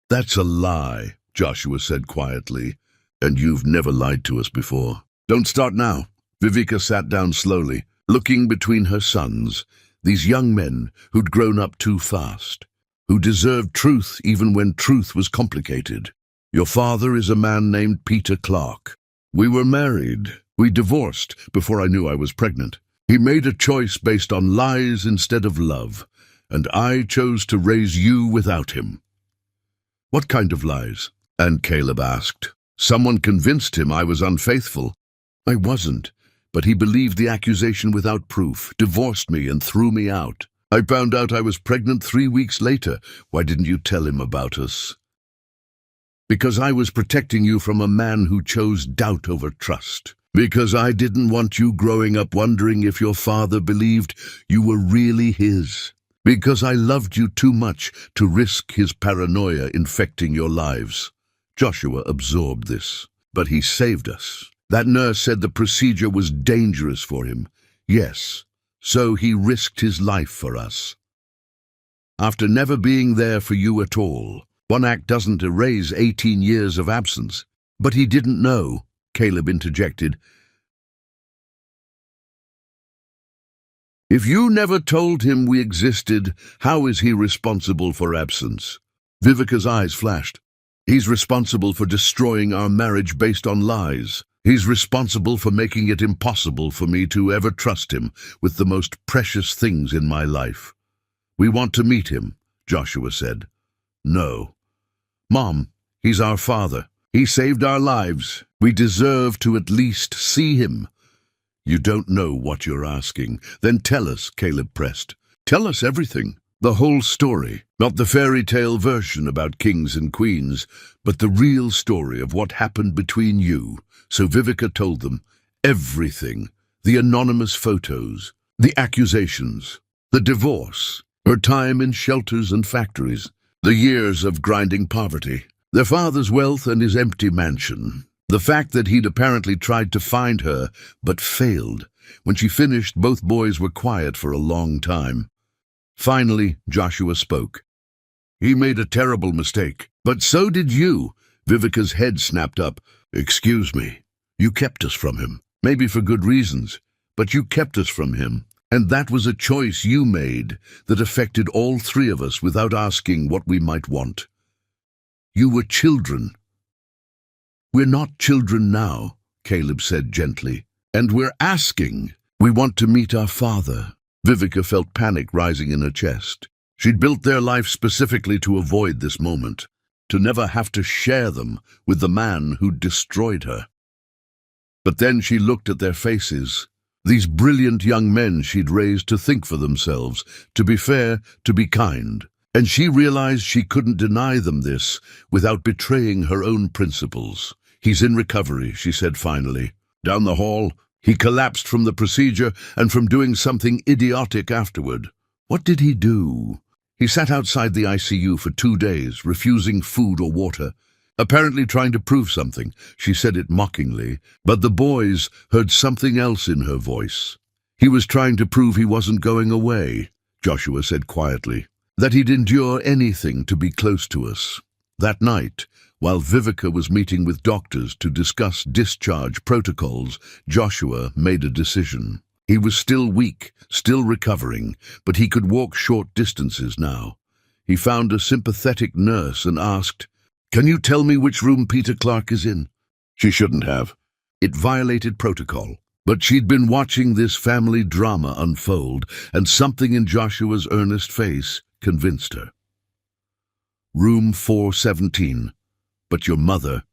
"That's a lie," Joshua said quietly, "and you've never lied to us before." "Don't start now." Vivica sat down slowly, looking between her sons, these young men who'd grown up too fast, who deserved truth even when truth was complicated. "Your father is a man named Peter Clark. We were married. We divorced before I knew I was pregnant. He made a choice based on lies instead of love, and I chose to raise you without him." "What kind of lies?" And Caleb asked. "Someone convinced him I was unfaithful." "I wasn't, but he believed the accusation without proof, divorced me and threw me out. I found out I was pregnant 3 weeks later. Why didn't you tell him about us?" "Because I was protecting you from a man who chose doubt over trust. Because I didn't want you growing up wondering if your father believed you were really his. Because I loved you too much to risk his paranoia infecting your lives." Joshua absorbed this. "But he saved us. That nurse said the procedure was dangerous for him. Yes, so he risked his life for us. After never being there for you at all. One act doesn't erase 18 years of absence." "But he didn't know," Caleb interjected. "If you never told him we existed, how is he responsible for absence?" Vivica's eyes flashed. "He's responsible for destroying our marriage based on lies. He's responsible for making it impossible for me to ever trust him with the most precious things in my life." "We want to meet him," Joshua said. "No." "Mom, he's our father. He saved our lives. We deserve to at least see him." "You don't know what you're asking." "Then tell us," Caleb pressed. "Tell us everything. The whole story. Not the fairy tale version about kings and queens, but the real story of what happened between you." So Vivica told them everything. The anonymous photos, the accusations, the divorce, her time in shelters and factories, the years of grinding poverty, their father's wealth and his empty mansion. The fact that he'd apparently tried to find her, but failed. When she finished, both boys were quiet for a long time. Finally, Joshua spoke. "He made a terrible mistake. But so did you." Vivica's head snapped up. "Excuse me. You kept us from him. Maybe for good reasons. But you kept us from him. And that was a choice you made that affected all 3 of us without asking what we might want. You were children." "We're not children now," Caleb said gently. "And we're asking. We want to meet our father." Vivica felt panic rising in her chest. She'd built their life specifically to avoid this moment. to never have to share them with the man who'd destroyed her. But then she looked at their faces, these brilliant young men she'd raised to think for themselves, to be fair, to be kind, and she realized she couldn't deny them this without betraying her own principles. "He's in recovery," she said finally. Down the hall, he collapsed from the procedure and from doing something idiotic afterward. What did he do? He sat outside the ICU for 2 days, refusing food or water, apparently trying to prove something. She said it mockingly, but the boys heard something else in her voice. "He was trying to prove he wasn't going away," Joshua said quietly, "that he'd endure anything to be close to us." That night, while Vivica was meeting with doctors to discuss discharge protocols, Joshua made a decision. He was still weak, still recovering, but he could walk short distances now. He found a sympathetic nurse and asked, "Can you tell me which room Peter Clark is in?" She shouldn't have. It violated protocol. But she'd been watching this family drama unfold, and something in Joshua's earnest face convinced her. "Room 417. But your mother—"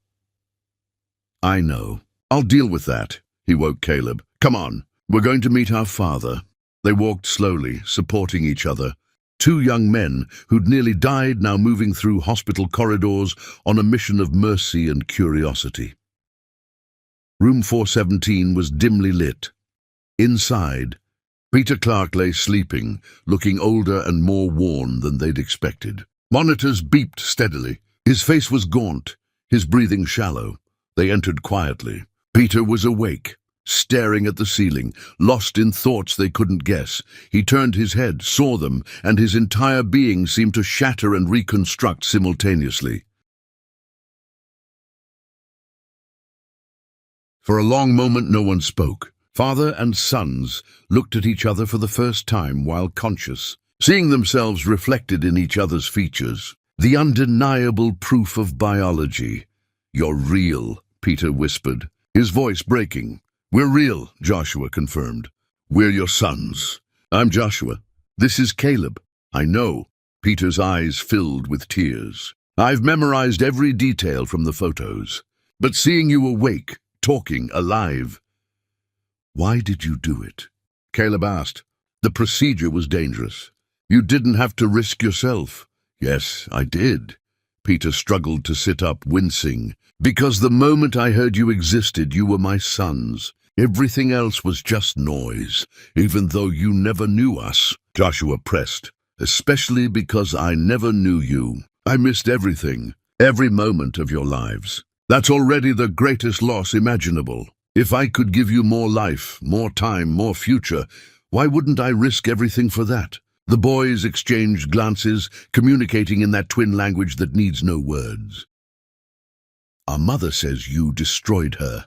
"I know. I'll deal with that," he woke Caleb. "Come on, we're going to meet our father." They walked slowly, supporting each other. 2 young men who'd nearly died, now moving through hospital corridors on a mission of mercy and curiosity. Room 417 was dimly lit. Inside, Peter Clark lay sleeping, looking older and more worn than they'd expected. Monitors beeped steadily. His face was gaunt, his breathing shallow. They entered quietly. Peter was awake, staring at the ceiling, lost in thoughts they couldn't guess. He turned his head, saw them, and his entire being seemed to shatter and reconstruct simultaneously. For a long moment no one spoke. Father and sons looked at each other for the first time while conscious, seeing themselves reflected in each other's features. The undeniable proof of biology. "You're real," Peter whispered, his voice breaking. "We're real," Joshua confirmed. "We're your sons." "I'm Joshua. This is Caleb." "I know." Peter's eyes filled with tears. "I've memorized every detail from the photos. But seeing you awake, talking, alive—" "Why did you do it?" Caleb asked. "The procedure was dangerous. You didn't have to risk yourself." "Yes, I did." Peter struggled to sit up, wincing. "Because the moment I heard you existed, you were my sons. Everything else was just noise, even though you never knew us." Joshua pressed. "Especially because I never knew you. I missed everything, every moment of your lives. That's already the greatest loss imaginable. If I could give you more life, more time, more future, why wouldn't I risk everything for that?" The boys exchanged glances, communicating in that twin language that needs no words. "Our mother says you destroyed her,"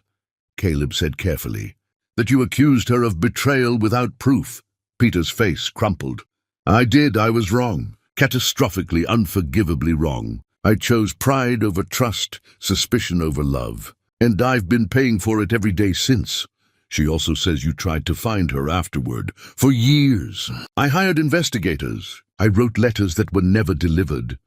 Caleb said carefully. "That you accused her of betrayal without proof." Peter's face crumpled. "I did. I was wrong. Catastrophically, unforgivably wrong. I chose pride over trust, suspicion over love. And I've been paying for it every day since." She also says you tried to find her afterward, for years. "I hired investigators. I wrote letters that were never delivered.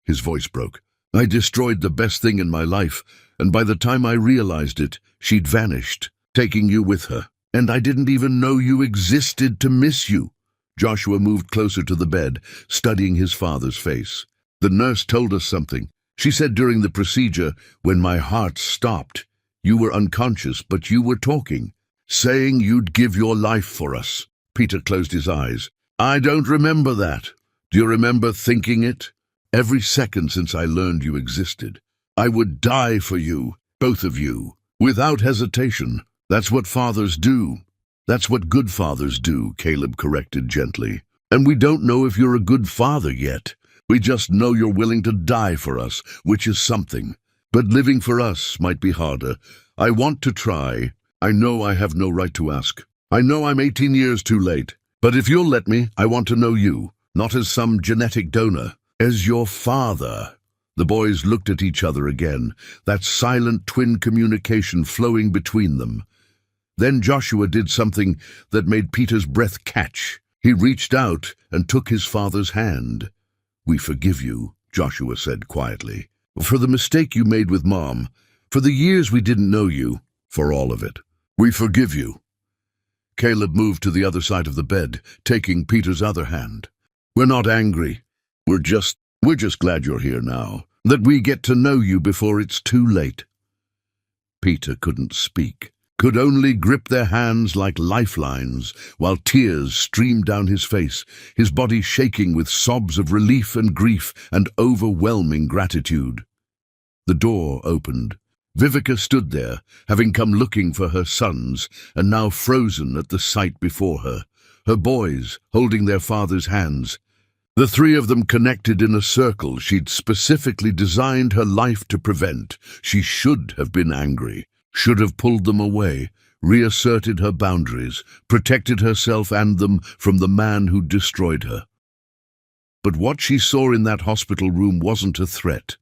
His voice broke. "I destroyed the best thing in my life, and by the time I realized it, she'd vanished, taking you with her. And I didn't even know you existed to miss you." Joshua moved closer to the bed, studying his father's face. "The nurse told us something. She said during the procedure, when my heart stopped, you were unconscious, but you were talking, saying you'd give your life for us." Peter closed his eyes. "I don't remember that. Do you remember thinking it? Every second since I learned you existed. I would die for you, both of you, without hesitation. That's what fathers do. That's what good fathers do," Caleb corrected gently. "And we don't know if you're a good father yet. We just know you're willing to die for us, which is something. But living for us might be harder. I want to try. I know I have no right to ask. I know I'm 18 years too late. But if you'll let me, I want to know you, not as some genetic donor, as your father." The boys looked at each other again, that silent twin communication flowing between them. Then Joshua did something that made Peter's breath catch. He reached out and took his father's hand. "We forgive you," Joshua said quietly. For the mistake you made with Mom, for the years we didn't know you, for all of it. We forgive you." Caleb moved to the other side of the bed, taking Peter's other hand. "We're not angry. We're just glad you're here now, that we get to know you before it's too late." Peter couldn't speak, could only grip their hands like lifelines, while tears streamed down his face, his body shaking with sobs of relief and grief and overwhelming gratitude. The door opened. Vivica stood there, having come looking for her sons, and now frozen at the sight before her, her boys holding their father's hands. The three of them connected in a circle she'd specifically designed her life to prevent. She should have been angry, should have pulled them away, reasserted her boundaries, protected herself and them from the man who destroyed her. But what she saw in that hospital room wasn't a threat.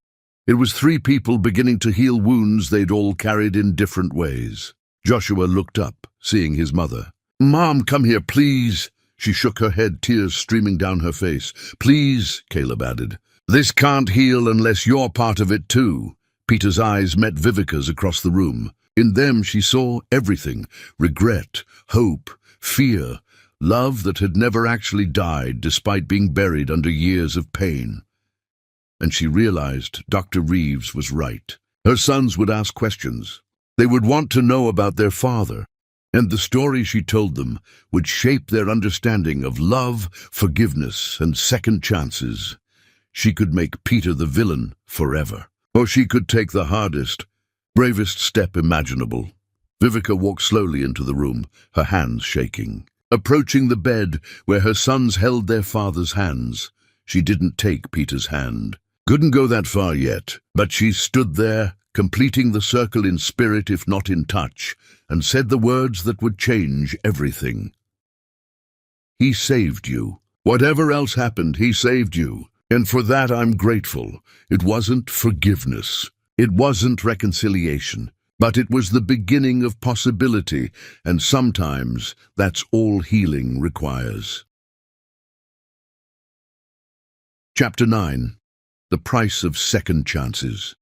It was three people beginning to heal wounds they'd all carried in different ways. Joshua looked up, seeing his mother. "Mom, come here, please." She shook her head, tears streaming down her face. "Please," Caleb added. "This can't heal unless you're part of it too." Peter's eyes met Vivica's across the room. In them she saw everything: regret, hope, fear, love that had never actually died despite being buried under years of pain. And she realized Dr. Reeves was right. Her sons would ask questions. They would want to know about their father, and the story she told them would shape their understanding of love, forgiveness, and second chances. She could make Peter the villain forever, or she could take the hardest, bravest step imaginable. Vivica walked slowly into the room, her hands shaking. Approaching the bed where her sons held their father's hands, she didn't take Peter's hand. Couldn't go that far yet, but she stood there, completing the circle in spirit if not in touch, and said the words that would change everything. "He saved you. Whatever else happened, he saved you. And for that I'm grateful. It wasn't forgiveness. It wasn't reconciliation. But it was the beginning of possibility, and sometimes that's all healing requires." Chapter 9. The Price of Second Chances.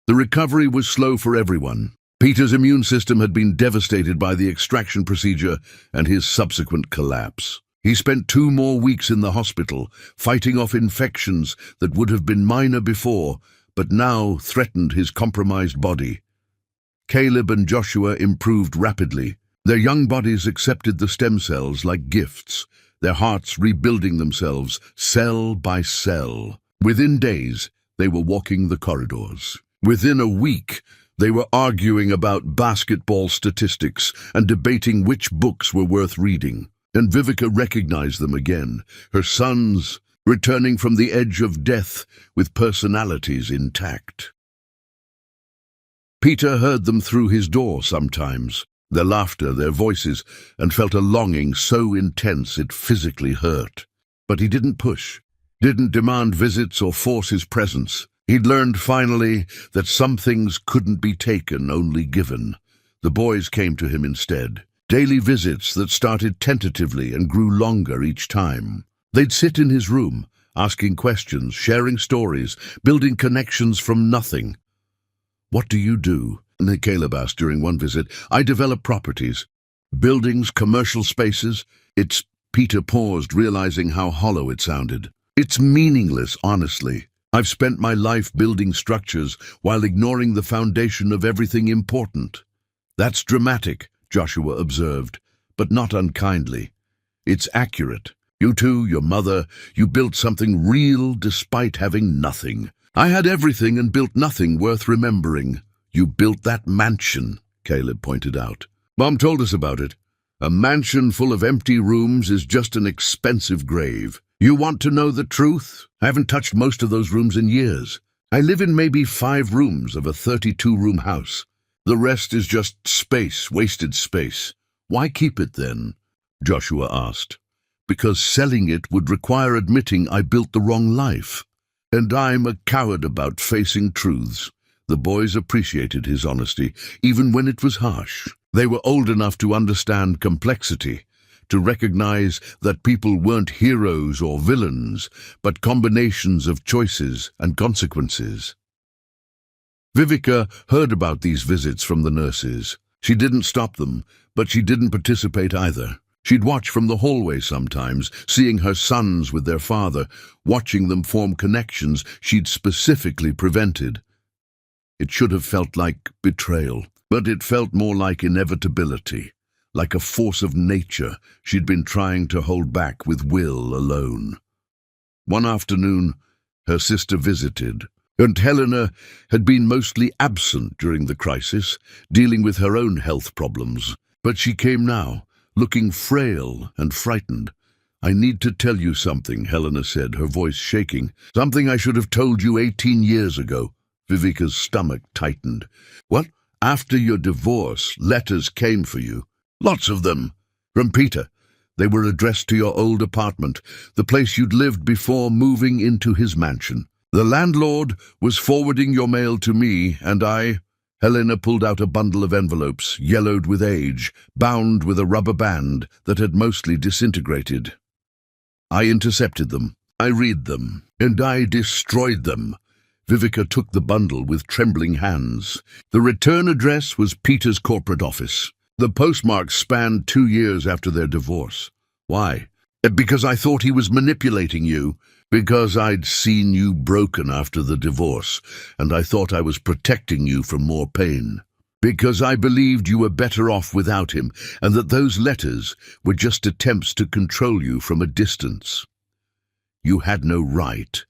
The recovery was slow for everyone. Peter's immune system had been devastated by the extraction procedure and his subsequent collapse. He spent 2 more weeks in the hospital, fighting off infections that would have been minor before, but now threatened his compromised body. Caleb and Joshua improved rapidly. Their young bodies accepted the stem cells like gifts, their hearts rebuilding themselves, cell by cell. Within days, they were walking the corridors. Within a week, they were arguing about basketball statistics and debating which books were worth reading. And Vivica recognized them again, her sons returning from the edge of death with personalities intact. Peter heard them through his door sometimes, their laughter, their voices, and felt a longing so intense it physically hurt. But he didn't push, didn't demand visits or force his presence. He'd learned finally that some things couldn't be taken, only given. The boys came to him instead. Daily visits that started tentatively and grew longer each time. They'd sit in his room, asking questions, sharing stories, building connections from nothing. "What do you do?" Caleb asked during one visit. "I develop properties. Buildings, commercial spaces." Peter paused, realizing how hollow it sounded. "It's meaningless, honestly. I've spent my life building structures while ignoring the foundation of everything important." "That's dramatic," Joshua observed, but not unkindly. "It's accurate. You two, your mother, you built something real despite having nothing. I had everything and built nothing worth remembering." "You built that mansion," Caleb pointed out. "Mom told us about it. A mansion full of empty rooms is just an expensive grave. You want to know the truth? I haven't touched most of those rooms in years. I live in maybe 5 rooms of a 32-room house. The rest is just space, wasted space." "Why keep it then?" Joshua asked. "Because selling it would require admitting I built the wrong life. And I'm a coward about facing truths." The boys appreciated his honesty, even when it was harsh. They were old enough to understand complexity, to recognize that people weren't heroes or villains, but combinations of choices and consequences. Vivica heard about these visits from the nurses. She didn't stop them, but she didn't participate either. She'd watch from the hallway sometimes, seeing her sons with their father, watching them form connections she'd specifically prevented. It should have felt like betrayal, but it felt more like inevitability, like a force of nature she'd been trying to hold back with will alone. One afternoon, her sister visited, and Helena had been mostly absent during the crisis, dealing with her own health problems. But she came now, looking frail and frightened. "I need to tell you something," Helena said, her voice shaking. "Something I should have told you 18 years ago." Vivica's stomach tightened. "What? After your divorce, letters came for you?" "Lots of them. From Peter. They were addressed to your old apartment, the place you'd lived before moving into his mansion. The landlord was forwarding your mail to me, and I—" Helena pulled out a bundle of envelopes, yellowed with age, bound with a rubber band that had mostly disintegrated. "I intercepted them. I read them, and I destroyed them." Vivica took the bundle with trembling hands. The return address was Peter's corporate office. The postmark spanned 2 years after their divorce. "Why?" "Because I thought he was manipulating you. Because I'd seen you broken after the divorce, and I thought I was protecting you from more pain. Because I believed you were better off without him, and that those letters were just attempts to control you from a distance. You had no right.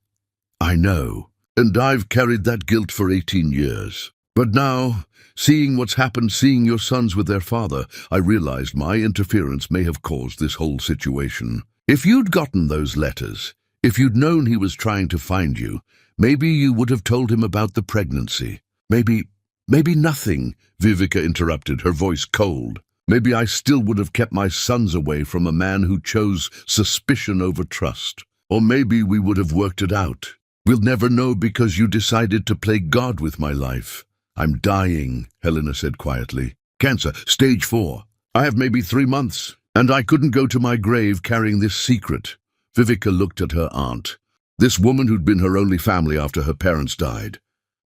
I know, and I've carried that guilt for 18 years. But now, seeing what's happened, seeing your sons with their father, I realized my interference may have caused this whole situation. If you'd gotten those letters, if you'd known he was trying to find you, maybe you would have told him about the pregnancy. Maybe nothing," Vivica interrupted, her voice cold. "Maybe I still would have kept my sons away from a man who chose suspicion over trust. Or maybe we would have worked it out. We'll never know because you decided to play God with my life." "I'm dying," Helena said quietly. "Cancer, stage 4. I have maybe 3 months, and I couldn't go to my grave carrying this secret." Vivica looked at her aunt, this woman who'd been her only family after her parents died,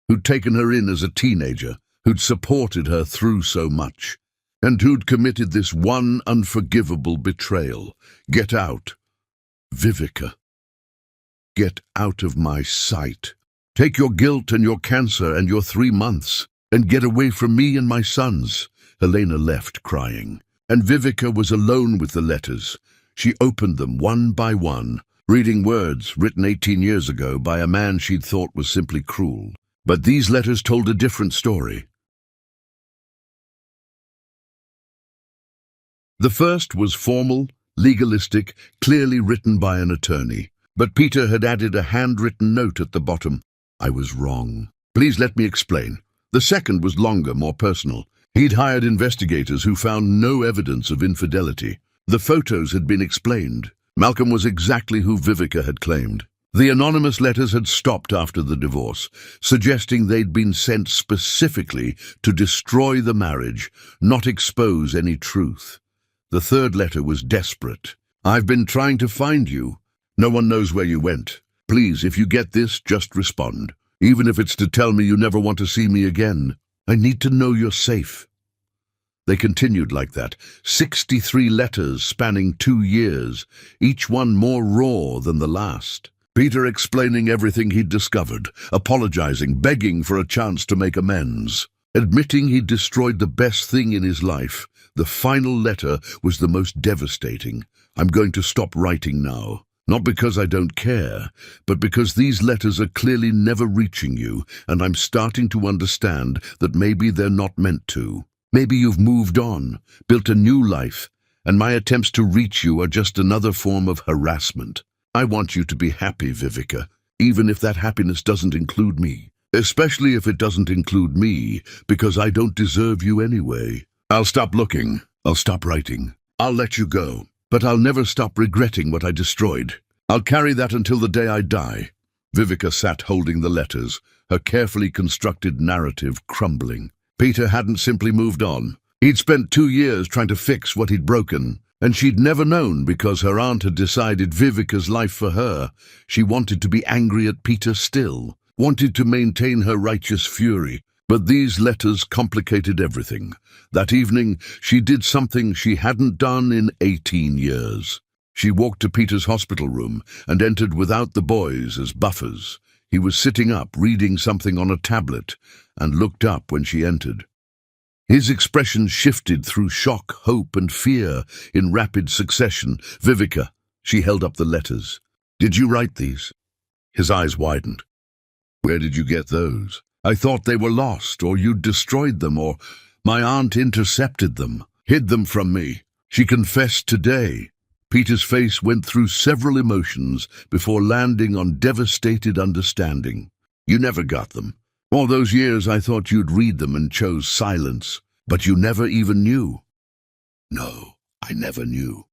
who'd taken her in as a teenager, who'd supported her through so much, and who'd committed this one unforgivable betrayal. "Get out. Vivica. Get out of my sight. Take your guilt and your cancer and your 3 months, and get away from me and my sons." Helena left, crying, and Vivica was alone with the letters. She opened them one by one, reading words written 18 years ago by a man she'd thought was simply cruel. But these letters told a different story. The first was formal, legalistic, clearly written by an attorney. But Peter had added a handwritten note at the bottom. "I was wrong. Please let me explain." The second was longer, more personal. He'd hired investigators who found no evidence of infidelity. The photos had been explained. Malcolm was exactly who Vivica had claimed. The anonymous letters had stopped after the divorce, suggesting they'd been sent specifically to destroy the marriage, not expose any truth. The third letter was desperate. "I've been trying to find you. No one knows where you went. Please, if you get this, just respond. Even if it's to tell me you never want to see me again. I need to know you're safe." They continued like that, 63 letters spanning 2 years, each one more raw than the last. Peter explaining everything he'd discovered, apologizing, begging for a chance to make amends, admitting he'd destroyed the best thing in his life. The final letter was the most devastating. "I'm going to stop writing now. Not because I don't care, but because these letters are clearly never reaching you, and I'm starting to understand that maybe they're not meant to. Maybe you've moved on, built a new life, and my attempts to reach you are just another form of harassment. I want you to be happy, Vivica, even if that happiness doesn't include me. Especially if it doesn't include me, because I don't deserve you anyway. I'll stop looking. I'll stop writing. I'll let you go. But I'll never stop regretting what I destroyed. I'll carry that until the day I die." Vivica sat holding the letters, her carefully constructed narrative crumbling. Peter hadn't simply moved on. He'd spent 2 years trying to fix what he'd broken, And she'd never known because her aunt had decided Vivica's life for her. She wanted to be angry at Peter still, wanted to maintain her righteous fury. But these letters complicated everything. That evening, she did something she hadn't done in 18 years. She walked to Peter's hospital room and entered without the boys as buffers. He was sitting up, reading something on a tablet, and looked up when she entered. His expression shifted through shock, hope, and fear in rapid succession. "Vivica," she held up the letters. "Did you write these?" His eyes widened. "Where did you get those?" "I thought they were lost, or you'd destroyed them, or my aunt intercepted them, hid them from me. She confessed today." Peter's face went through several emotions before landing on devastated understanding. "You never got them. All those years I thought you'd read them and chose silence, but you never even knew." "No, I never knew."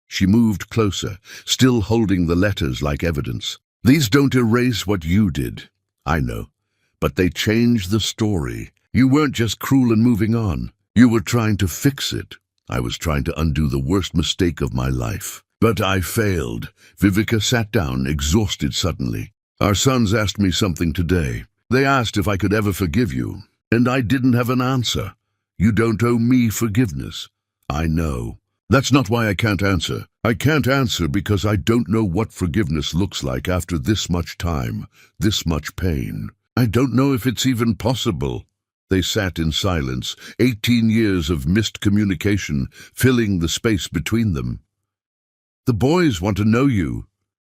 She moved closer, still holding the letters like evidence. "These don't erase what you did, I know, but they change the story. You weren't just cruel and moving on. You were trying to fix it. I was trying to undo the worst mistake of my life. But I failed." Vivica sat down, exhausted suddenly. "Our sons asked me something today. They asked if I could ever forgive you, and I didn't have an answer. You don't owe me forgiveness." "I know. That's not why I can't answer. I can't answer because I don't know what forgiveness looks like after this much time, this much pain. I don't know if it's even possible." They sat in silence, 18 years of missed communication filling the space between them. "The boys want to know you,"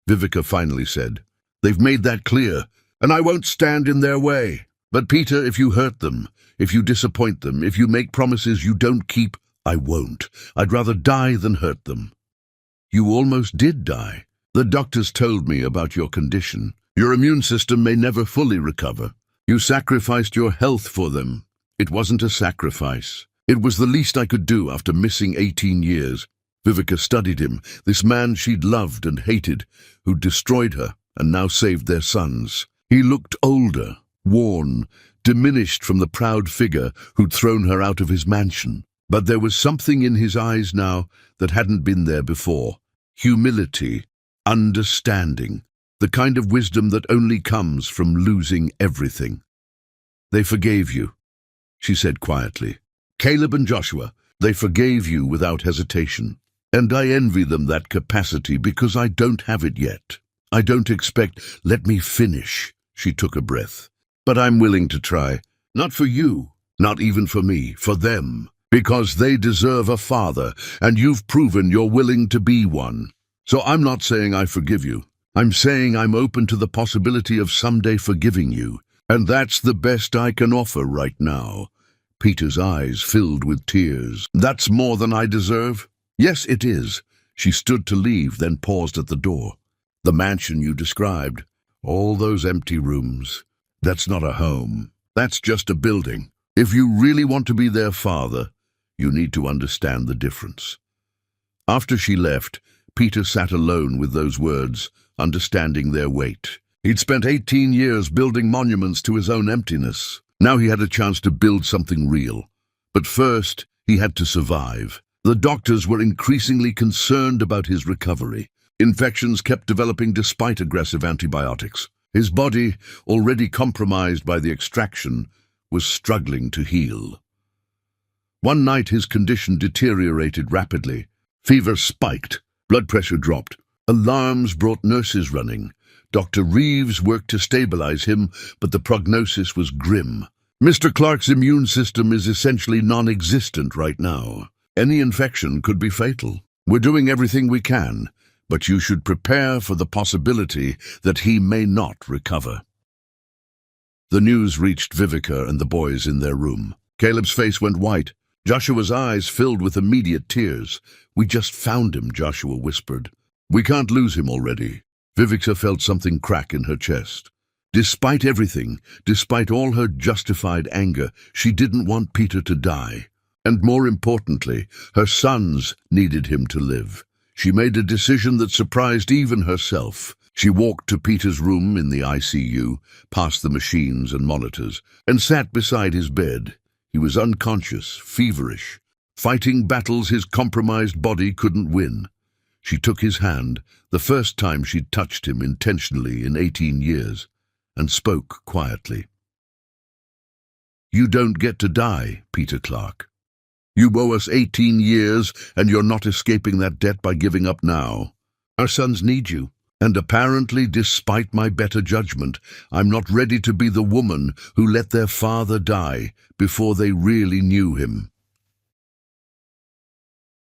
Vivica finally said. "They've made that clear, and I won't stand in their way. But Peter, if you hurt them, if you disappoint them, if you make promises you don't keep, I won't. I'd rather die than hurt them." "You almost did die. The doctors told me about your condition. Your immune system may never fully recover. You sacrificed your health for them." "It wasn't a sacrifice. It was the least I could do after missing 18 years. Vivica studied him, this man she'd loved and hated, who'd destroyed her and now saved their sons. He looked older, worn, diminished from the proud figure who'd thrown her out of his mansion. But there was something in his eyes now that hadn't been there before. Humility, understanding, the kind of wisdom that only comes from losing everything. "They forgave you," she said quietly. "Caleb and Joshua, they forgave you without hesitation. And I envy them that capacity because I don't have it yet. I don't expect—" "Let me finish," she took a breath. "But I'm willing to try. Not for you, not even for me, for them. Because they deserve a father, and you've proven you're willing to be one. So I'm not saying I forgive you. I'm saying I'm open to the possibility of someday forgiving you, and that's the best I can offer right now." Peter's eyes filled with tears. "That's more than I deserve?" "Yes, it is." She stood to leave, then paused at the door. "The mansion you described, all those empty rooms, that's not a home. That's just a building. If you really want to be their father, you need to understand the difference." After she left, Peter sat alone with those words, understanding their weight. He'd spent 18 years building monuments to his own emptiness. Now he had a chance to build something real. But first, he had to survive. The doctors were increasingly concerned about his recovery. Infections kept developing despite aggressive antibiotics. His body, already compromised by the extraction, was struggling to heal. One night his condition deteriorated rapidly. Fever spiked, blood pressure dropped. Alarms brought nurses running. Dr. Reeves worked to stabilize him, but the prognosis was grim. "Mr. Clark's immune system is essentially non-existent right now. Any infection could be fatal. We're doing everything we can, but you should prepare for the possibility that he may not recover." The news reached Vivica and the boys in their room. Caleb's face went white. Joshua's eyes filled with immediate tears. "We just found him," Joshua whispered. "We can't lose him already." Vivica felt something crack in her chest. Despite everything, despite all her justified anger, she didn't want Peter to die. And more importantly, her sons needed him to live. She made a decision that surprised even herself. She walked to Peter's room in the ICU, past the machines and monitors, and sat beside his bed. He was unconscious, feverish. fighting battles his compromised body couldn't win. She took his hand, the first time she'd touched him intentionally in 18 years, and spoke quietly. "You don't get to die, Peter Clark. You owe us 18 years, and you're not escaping that debt by giving up now. Our sons need you, and apparently, despite my better judgment, I'm not ready to be the woman who let their father die before they really knew him."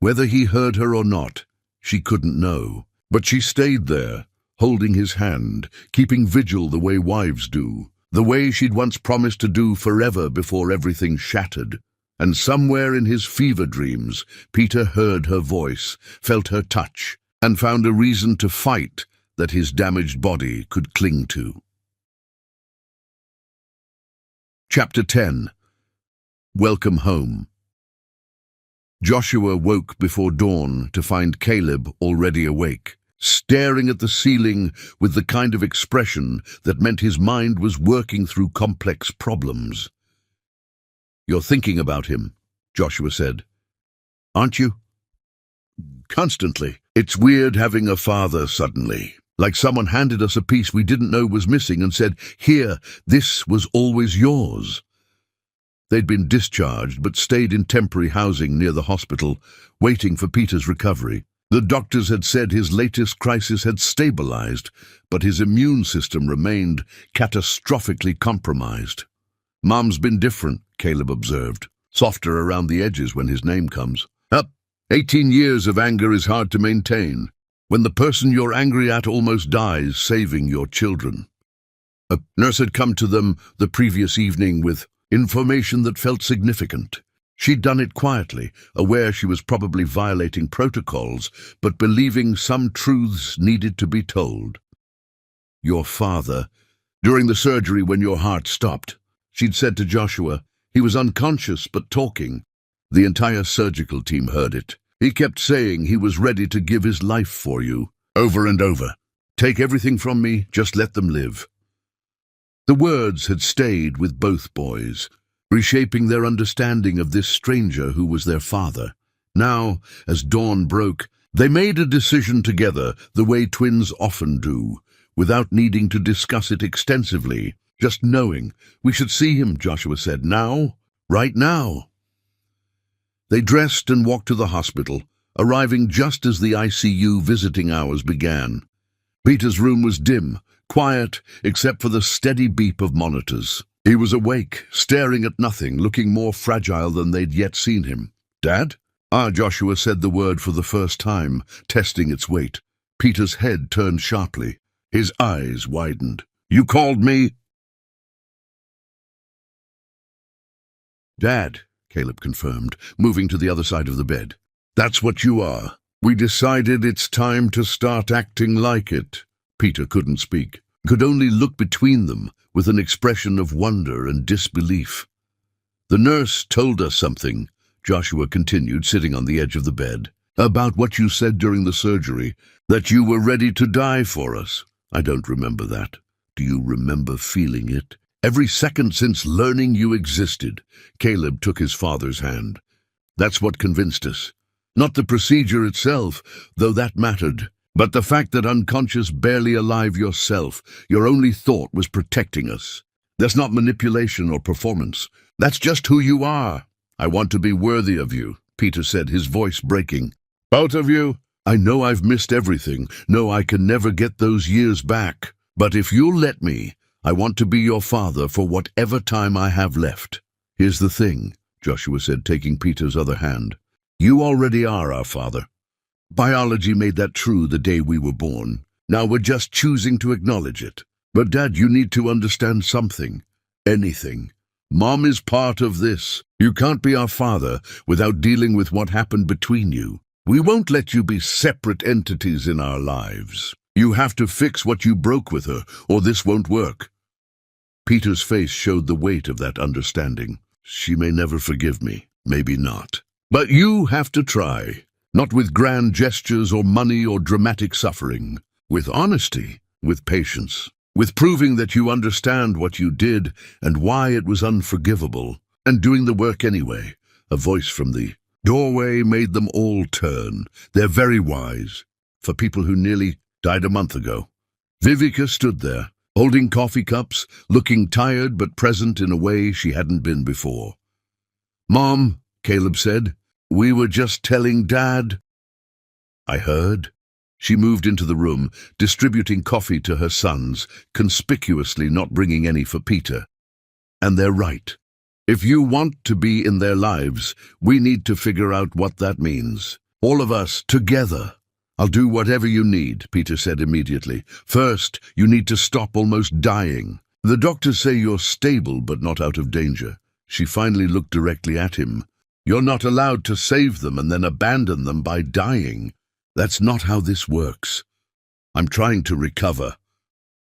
Whether he heard her or not, she couldn't know, but she stayed there, holding his hand, keeping vigil the way wives do, the way she'd once promised to do forever before everything shattered. And somewhere in his fever dreams, Peter heard her voice, felt her touch, and found a reason to fight that his damaged body could cling to. Chapter 10. Welcome Home. Joshua woke before dawn to find Caleb already awake, staring at the ceiling with the kind of expression that meant his mind was working through complex problems. "You're thinking about him," Joshua said. "Aren't you?" "Constantly. It's weird having a father suddenly. Like someone handed us a piece we didn't know was missing and said, 'Here, this was always yours.'" They'd been discharged but stayed in temporary housing near the hospital, waiting for Peter's recovery. The doctors had said his latest crisis had stabilized, but his immune system remained catastrophically compromised. "Mom's been different," Caleb observed. "Softer around the edges when his name comes. 18 years of anger is hard to maintain, when the person you're angry at almost dies saving your children." A nurse had come to them the previous evening with information that felt significant. She'd done it quietly, aware she was probably violating protocols, but believing some truths needed to be told. "Your father, during the surgery when your heart stopped," she'd said to Joshua, "he was unconscious but talking. The entire surgical team heard it. He kept saying he was ready to give his life for you, over and over. 'Take everything from me, just let them live.'" The words had stayed with both boys, reshaping their understanding of this stranger who was their father. Now, as dawn broke, they made a decision together, the way twins often do, without needing to discuss it extensively, just knowing. "We should see him," Joshua said. "Now, right now." They dressed and walked to the hospital, arriving just as the ICU visiting hours began. Peter's room was dim, quiet, except for the steady beep of monitors. He was awake, staring at nothing, looking more fragile than they'd yet seen him. "Dad?" Joshua said the word for the first time, testing its weight. Peter's head turned sharply. His eyes widened. "You called me?" "Dad," Caleb confirmed, moving to the other side of the bed. "That's what you are. We decided it's time to start acting like it." Peter couldn't speak, could only look between them with an expression of wonder and disbelief. "The nurse told us something," Joshua continued, sitting on the edge of the bed, "about what you said during the surgery, that you were ready to die for us." "I don't remember that. Do you remember feeling it?" "Every second since learning you existed." Caleb took his father's hand. "That's what convinced us. Not the procedure itself, though that mattered, but the fact that unconscious, barely alive yourself, your only thought was protecting us. That's not manipulation or performance. That's just who you are." "I want to be worthy of you," Peter said, his voice breaking. "Both of you? I know I've missed everything. No, I can never get those years back. But if you'll let me, I want to be your father for whatever time I have left." "Here's the thing," Joshua said, taking Peter's other hand. "You already are our father. Biology made that true the day we were born. Now we're just choosing to acknowledge it. But Dad, you need to understand something. Anything. Mom is part of this. You can't be our father without dealing with what happened between you. We won't let you be separate entities in our lives. You have to fix what you broke with her, or this won't work." Peter's face showed the weight of that understanding. "She may never forgive me. Maybe not. But you have to try. Not with grand gestures or money or dramatic suffering. With honesty, with patience, with proving that you understand what you did and why it was unforgivable, and doing the work anyway." A voice from the Doorway made them all turn. They're very wise, for people who nearly died a month ago. Vivica stood there, holding coffee cups, looking tired but present in a way she hadn't been before. "Mom," Caleb said, "we were just telling Dad." "I heard." She moved into the room, distributing coffee to her sons, conspicuously not bringing any for Peter. "And they're right. If you want to be in their lives, we need to figure out what that means. All of us, together." "I'll do whatever you need," Peter said immediately. "First, you need to stop almost dying. The doctors say you're stable but not out of danger." She finally looked directly at him. "You're not allowed to save them and then abandon them by dying. That's not how this works. I'm trying to recover."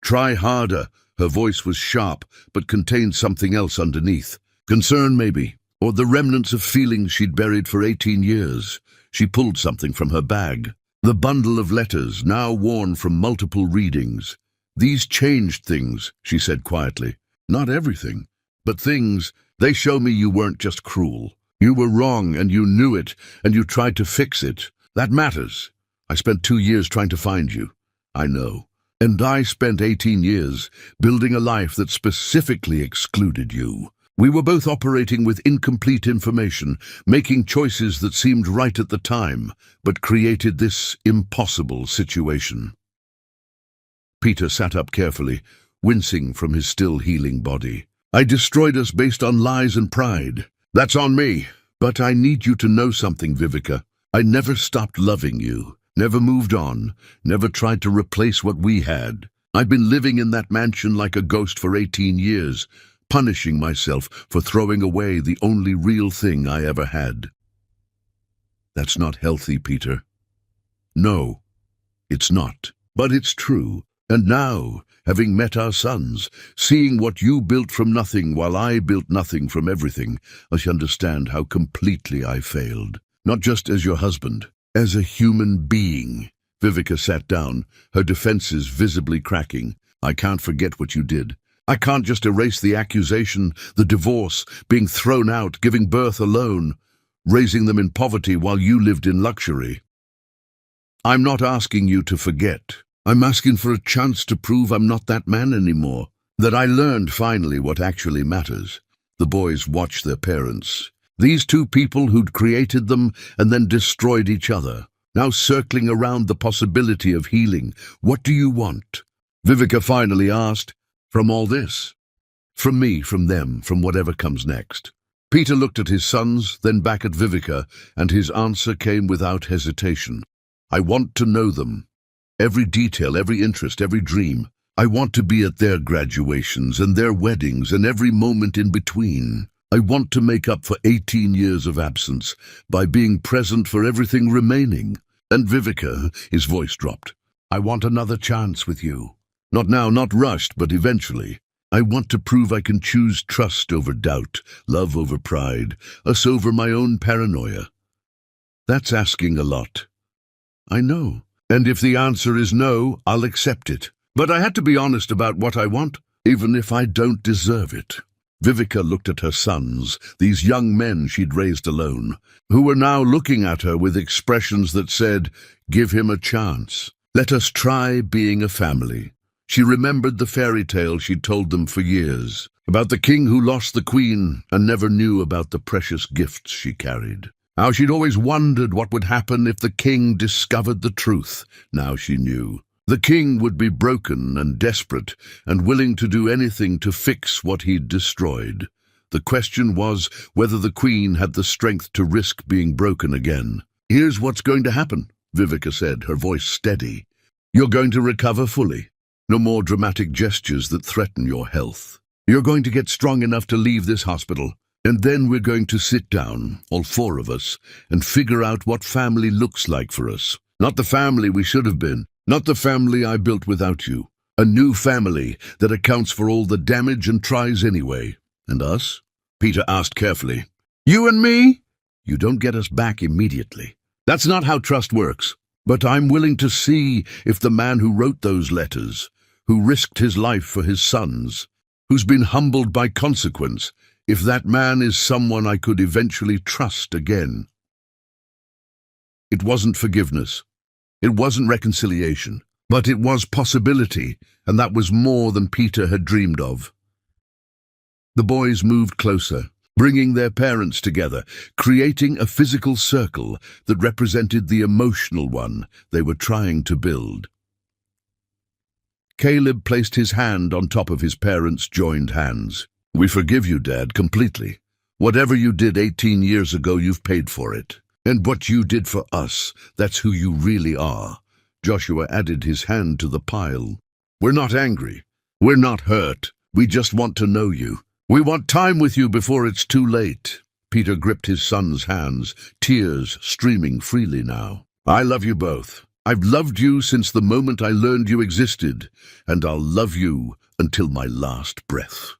"Try harder." Her voice was sharp, but contained something else underneath. Concern, maybe, or the remnants of feelings she'd buried for 18 years. She pulled something from her bag. The bundle of letters, now worn from multiple readings. "These changed things," she said quietly. "Not everything, but things. They show me you weren't just cruel. You were wrong, and you knew it, and you tried to fix it. That matters. I spent 2 years trying to find you. I know. And I spent 18 years building a life that specifically excluded you. We were both operating with incomplete information, making choices that seemed right at the time, but created this impossible situation." Peter sat up carefully, wincing from his still healing body. "I destroyed us based on lies and pride. That's on me. But I need you to know something, Vivica. I never stopped loving you. Never moved on, never tried to replace what we had. I've been living in that mansion like a ghost for 18 years, punishing myself for throwing away the only real thing I ever had." "That's not healthy, Peter." "No, it's not. But it's true. And now, having met our sons, seeing what you built from nothing while I built nothing from everything, I understand how completely I failed. Not just as your husband, as a human being." Vivica sat down, her defenses visibly cracking. "I can't forget what you did. I can't just erase the accusation, the divorce, being thrown out, giving birth alone, raising them in poverty while you lived in luxury. I'm not asking you to forget. I'm asking for a chance to prove I'm not that man anymore, that I learned finally what actually matters." The boys watched their parents. These two people who'd created them and then destroyed each other, now circling around the possibility of healing. "What do you want?" Vivica finally asked. "From all this?" "From me, from them, from whatever comes next." Peter looked at his sons, then back at Vivica, and his answer came without hesitation. "I want to know them. Every detail, every interest, every dream. I want to be at their graduations and their weddings and every moment in between. I want to make up for 18 years of absence by being present for everything remaining." And Vivica, his voice dropped, "I want another chance with you. Not now, not rushed, but eventually. I want to prove I can choose trust over doubt, love over pride, us over my own paranoia." "That's asking a lot." "I know. And if the answer is no, I'll accept it. But I had to be honest about what I want, even if I don't deserve it." Vivica looked at her sons, these young men she'd raised alone, who were now looking at her with expressions that said, "Give him a chance. Let us try being a family." She remembered the fairy tale she'd told them for years, about the king who lost the queen and never knew about the precious gifts she carried. How she'd always wondered what would happen if the king discovered the truth. Now she knew. The king would be broken and desperate and willing to do anything to fix what he'd destroyed. The question was whether the queen had the strength to risk being broken again. "Here's what's going to happen," Vivica said, her voice steady. "You're going to recover fully. No more dramatic gestures that threaten your health. You're going to get strong enough to leave this hospital, and then we're going to sit down, all four of us, and figure out what family looks like for us. Not the family we should have been. Not the family I built without you. A new family that accounts for all the damage and tries anyway." "And us?" Peter asked carefully. "You and me? You don't get us back immediately. That's not how trust works. But I'm willing to see if the man who wrote those letters, who risked his life for his sons, who's been humbled by consequence, if that man is someone I could eventually trust again." It wasn't forgiveness. It wasn't reconciliation. But it was possibility, and that was more than Peter had dreamed of. The boys moved closer, bringing their parents together, creating a physical circle that represented the emotional one they were trying to build. Caleb placed his hand on top of his parents' joined hands. "We forgive you, Dad, completely. Whatever you did 18 years ago, you've paid for it. And what you did for us, that's who you really are." Joshua added his hand to the pile. "We're not angry. We're not hurt. We just want to know you. We want time with you before it's too late." Peter gripped his son's hands, tears streaming freely now. "I love you both. I've loved you since the moment I learned you existed, and I'll love you until my last breath."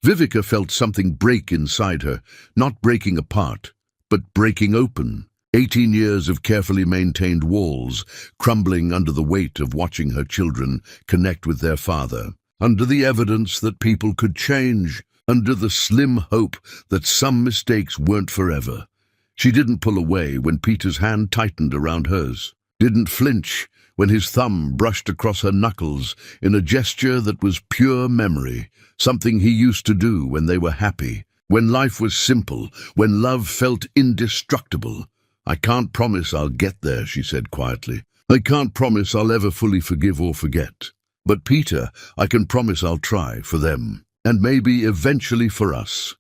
Vivica felt something break inside her, not breaking apart, but breaking open. 18 years of carefully maintained walls, crumbling under the weight of watching her children connect with their father, under the evidence that people could change, under the slim hope that some mistakes weren't forever. She didn't pull away when Peter's hand tightened around hers, didn't flinch when his thumb brushed across her knuckles in a gesture that was pure memory, something he used to do when they were happy, when life was simple, when love felt indestructible. "I can't promise I'll get there," she said quietly. "I can't promise I'll ever fully forgive or forget. But Peter, I can promise I'll try for them, and maybe eventually for us."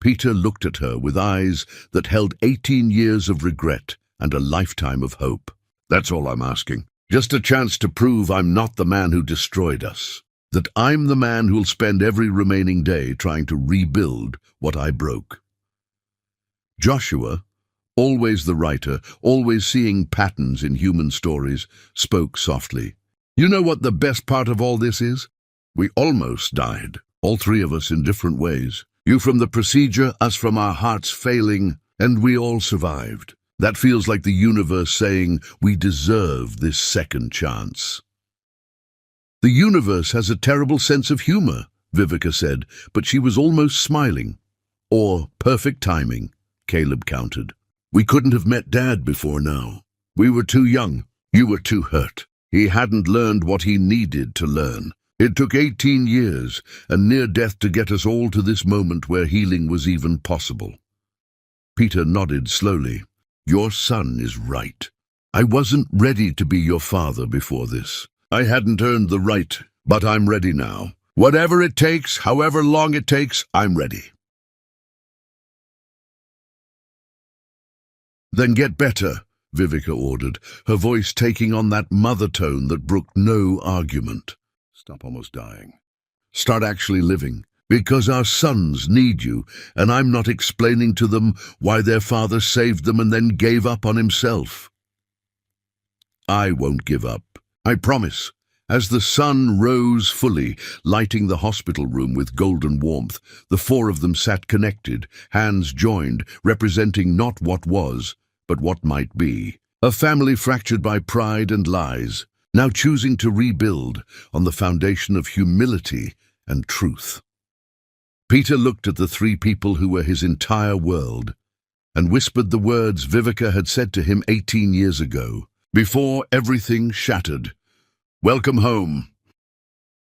Peter looked at her with eyes that held 18 years of regret and a lifetime of hope. "That's all I'm asking. Just a chance to prove I'm not the man who destroyed us. That I'm the man who'll spend every remaining day trying to rebuild what I broke." Joshua, always the writer, always seeing patterns in human stories, spoke softly. "You know what the best part of all this is? We almost died, all three of us in different ways. You from the procedure, us from our hearts failing, and we all survived. That feels like the universe saying we deserve this second chance." "The universe has a terrible sense of humor," Vivica said, but she was almost smiling. "Or perfect timing," Caleb countered. "We couldn't have met Dad before now. We were too young. You were too hurt. He hadn't learned what he needed to learn. It took 18 years and near death to get us all to this moment where healing was even possible." Peter nodded slowly. "Your son is right. I wasn't ready to be your father before this. I hadn't earned the right, but I'm ready now. Whatever it takes, however long it takes, I'm ready." "Then get better," Vivica ordered, her voice taking on that mother tone that brooked no argument. "Stop almost dying. Start actually living, because our sons need you, and I'm not explaining to them why their father saved them and then gave up on himself." "I won't give up. I promise." As the sun rose fully, lighting the hospital room with golden warmth, the four of them sat connected, hands joined, representing not what was, but what might be. A family fractured by pride and lies, now choosing to rebuild on the foundation of humility and truth. Peter looked at the three people who were his entire world and whispered the words Vivica had said to him 18 years ago, before everything shattered. "Welcome home."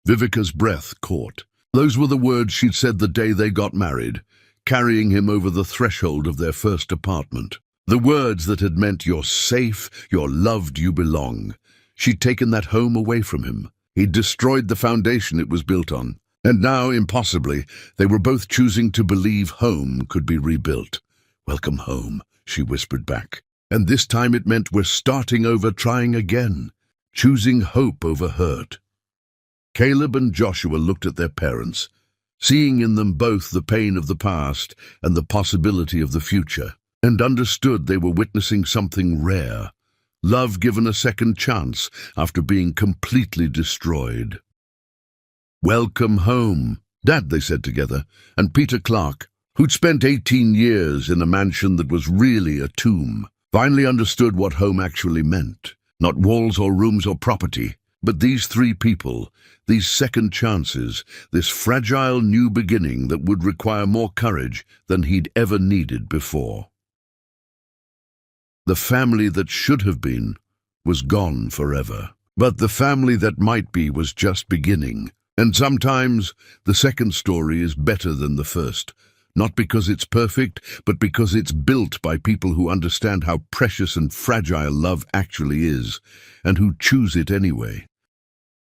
Vivica's breath caught. Those were the words she'd said the day they got married, carrying him over the threshold of their first apartment. The words that had meant you're safe, you're loved, you belong. She'd taken that home away from him. He'd destroyed the foundation it was built on. And now, impossibly, they were both choosing to believe home could be rebuilt. "Welcome home," she whispered back. And this time it meant we're starting over, trying again, choosing hope over hurt. Caleb and Joshua looked at their parents, seeing in them both the pain of the past and the possibility of the future, and understood they were witnessing something rare, love given a second chance after being completely destroyed. "Welcome home, Dad," they said together, and Peter Clark, who'd spent 18 years in a mansion that was really a tomb, finally understood what home actually meant. Not walls or rooms or property, but these three people, these second chances, this fragile new beginning that would require more courage than he'd ever needed before. The family that should have been was gone forever. But the family that might be was just beginning. And sometimes the second story is better than the first. Not because it's perfect, but because it's built by people who understand how precious and fragile love actually is, and who choose it anyway.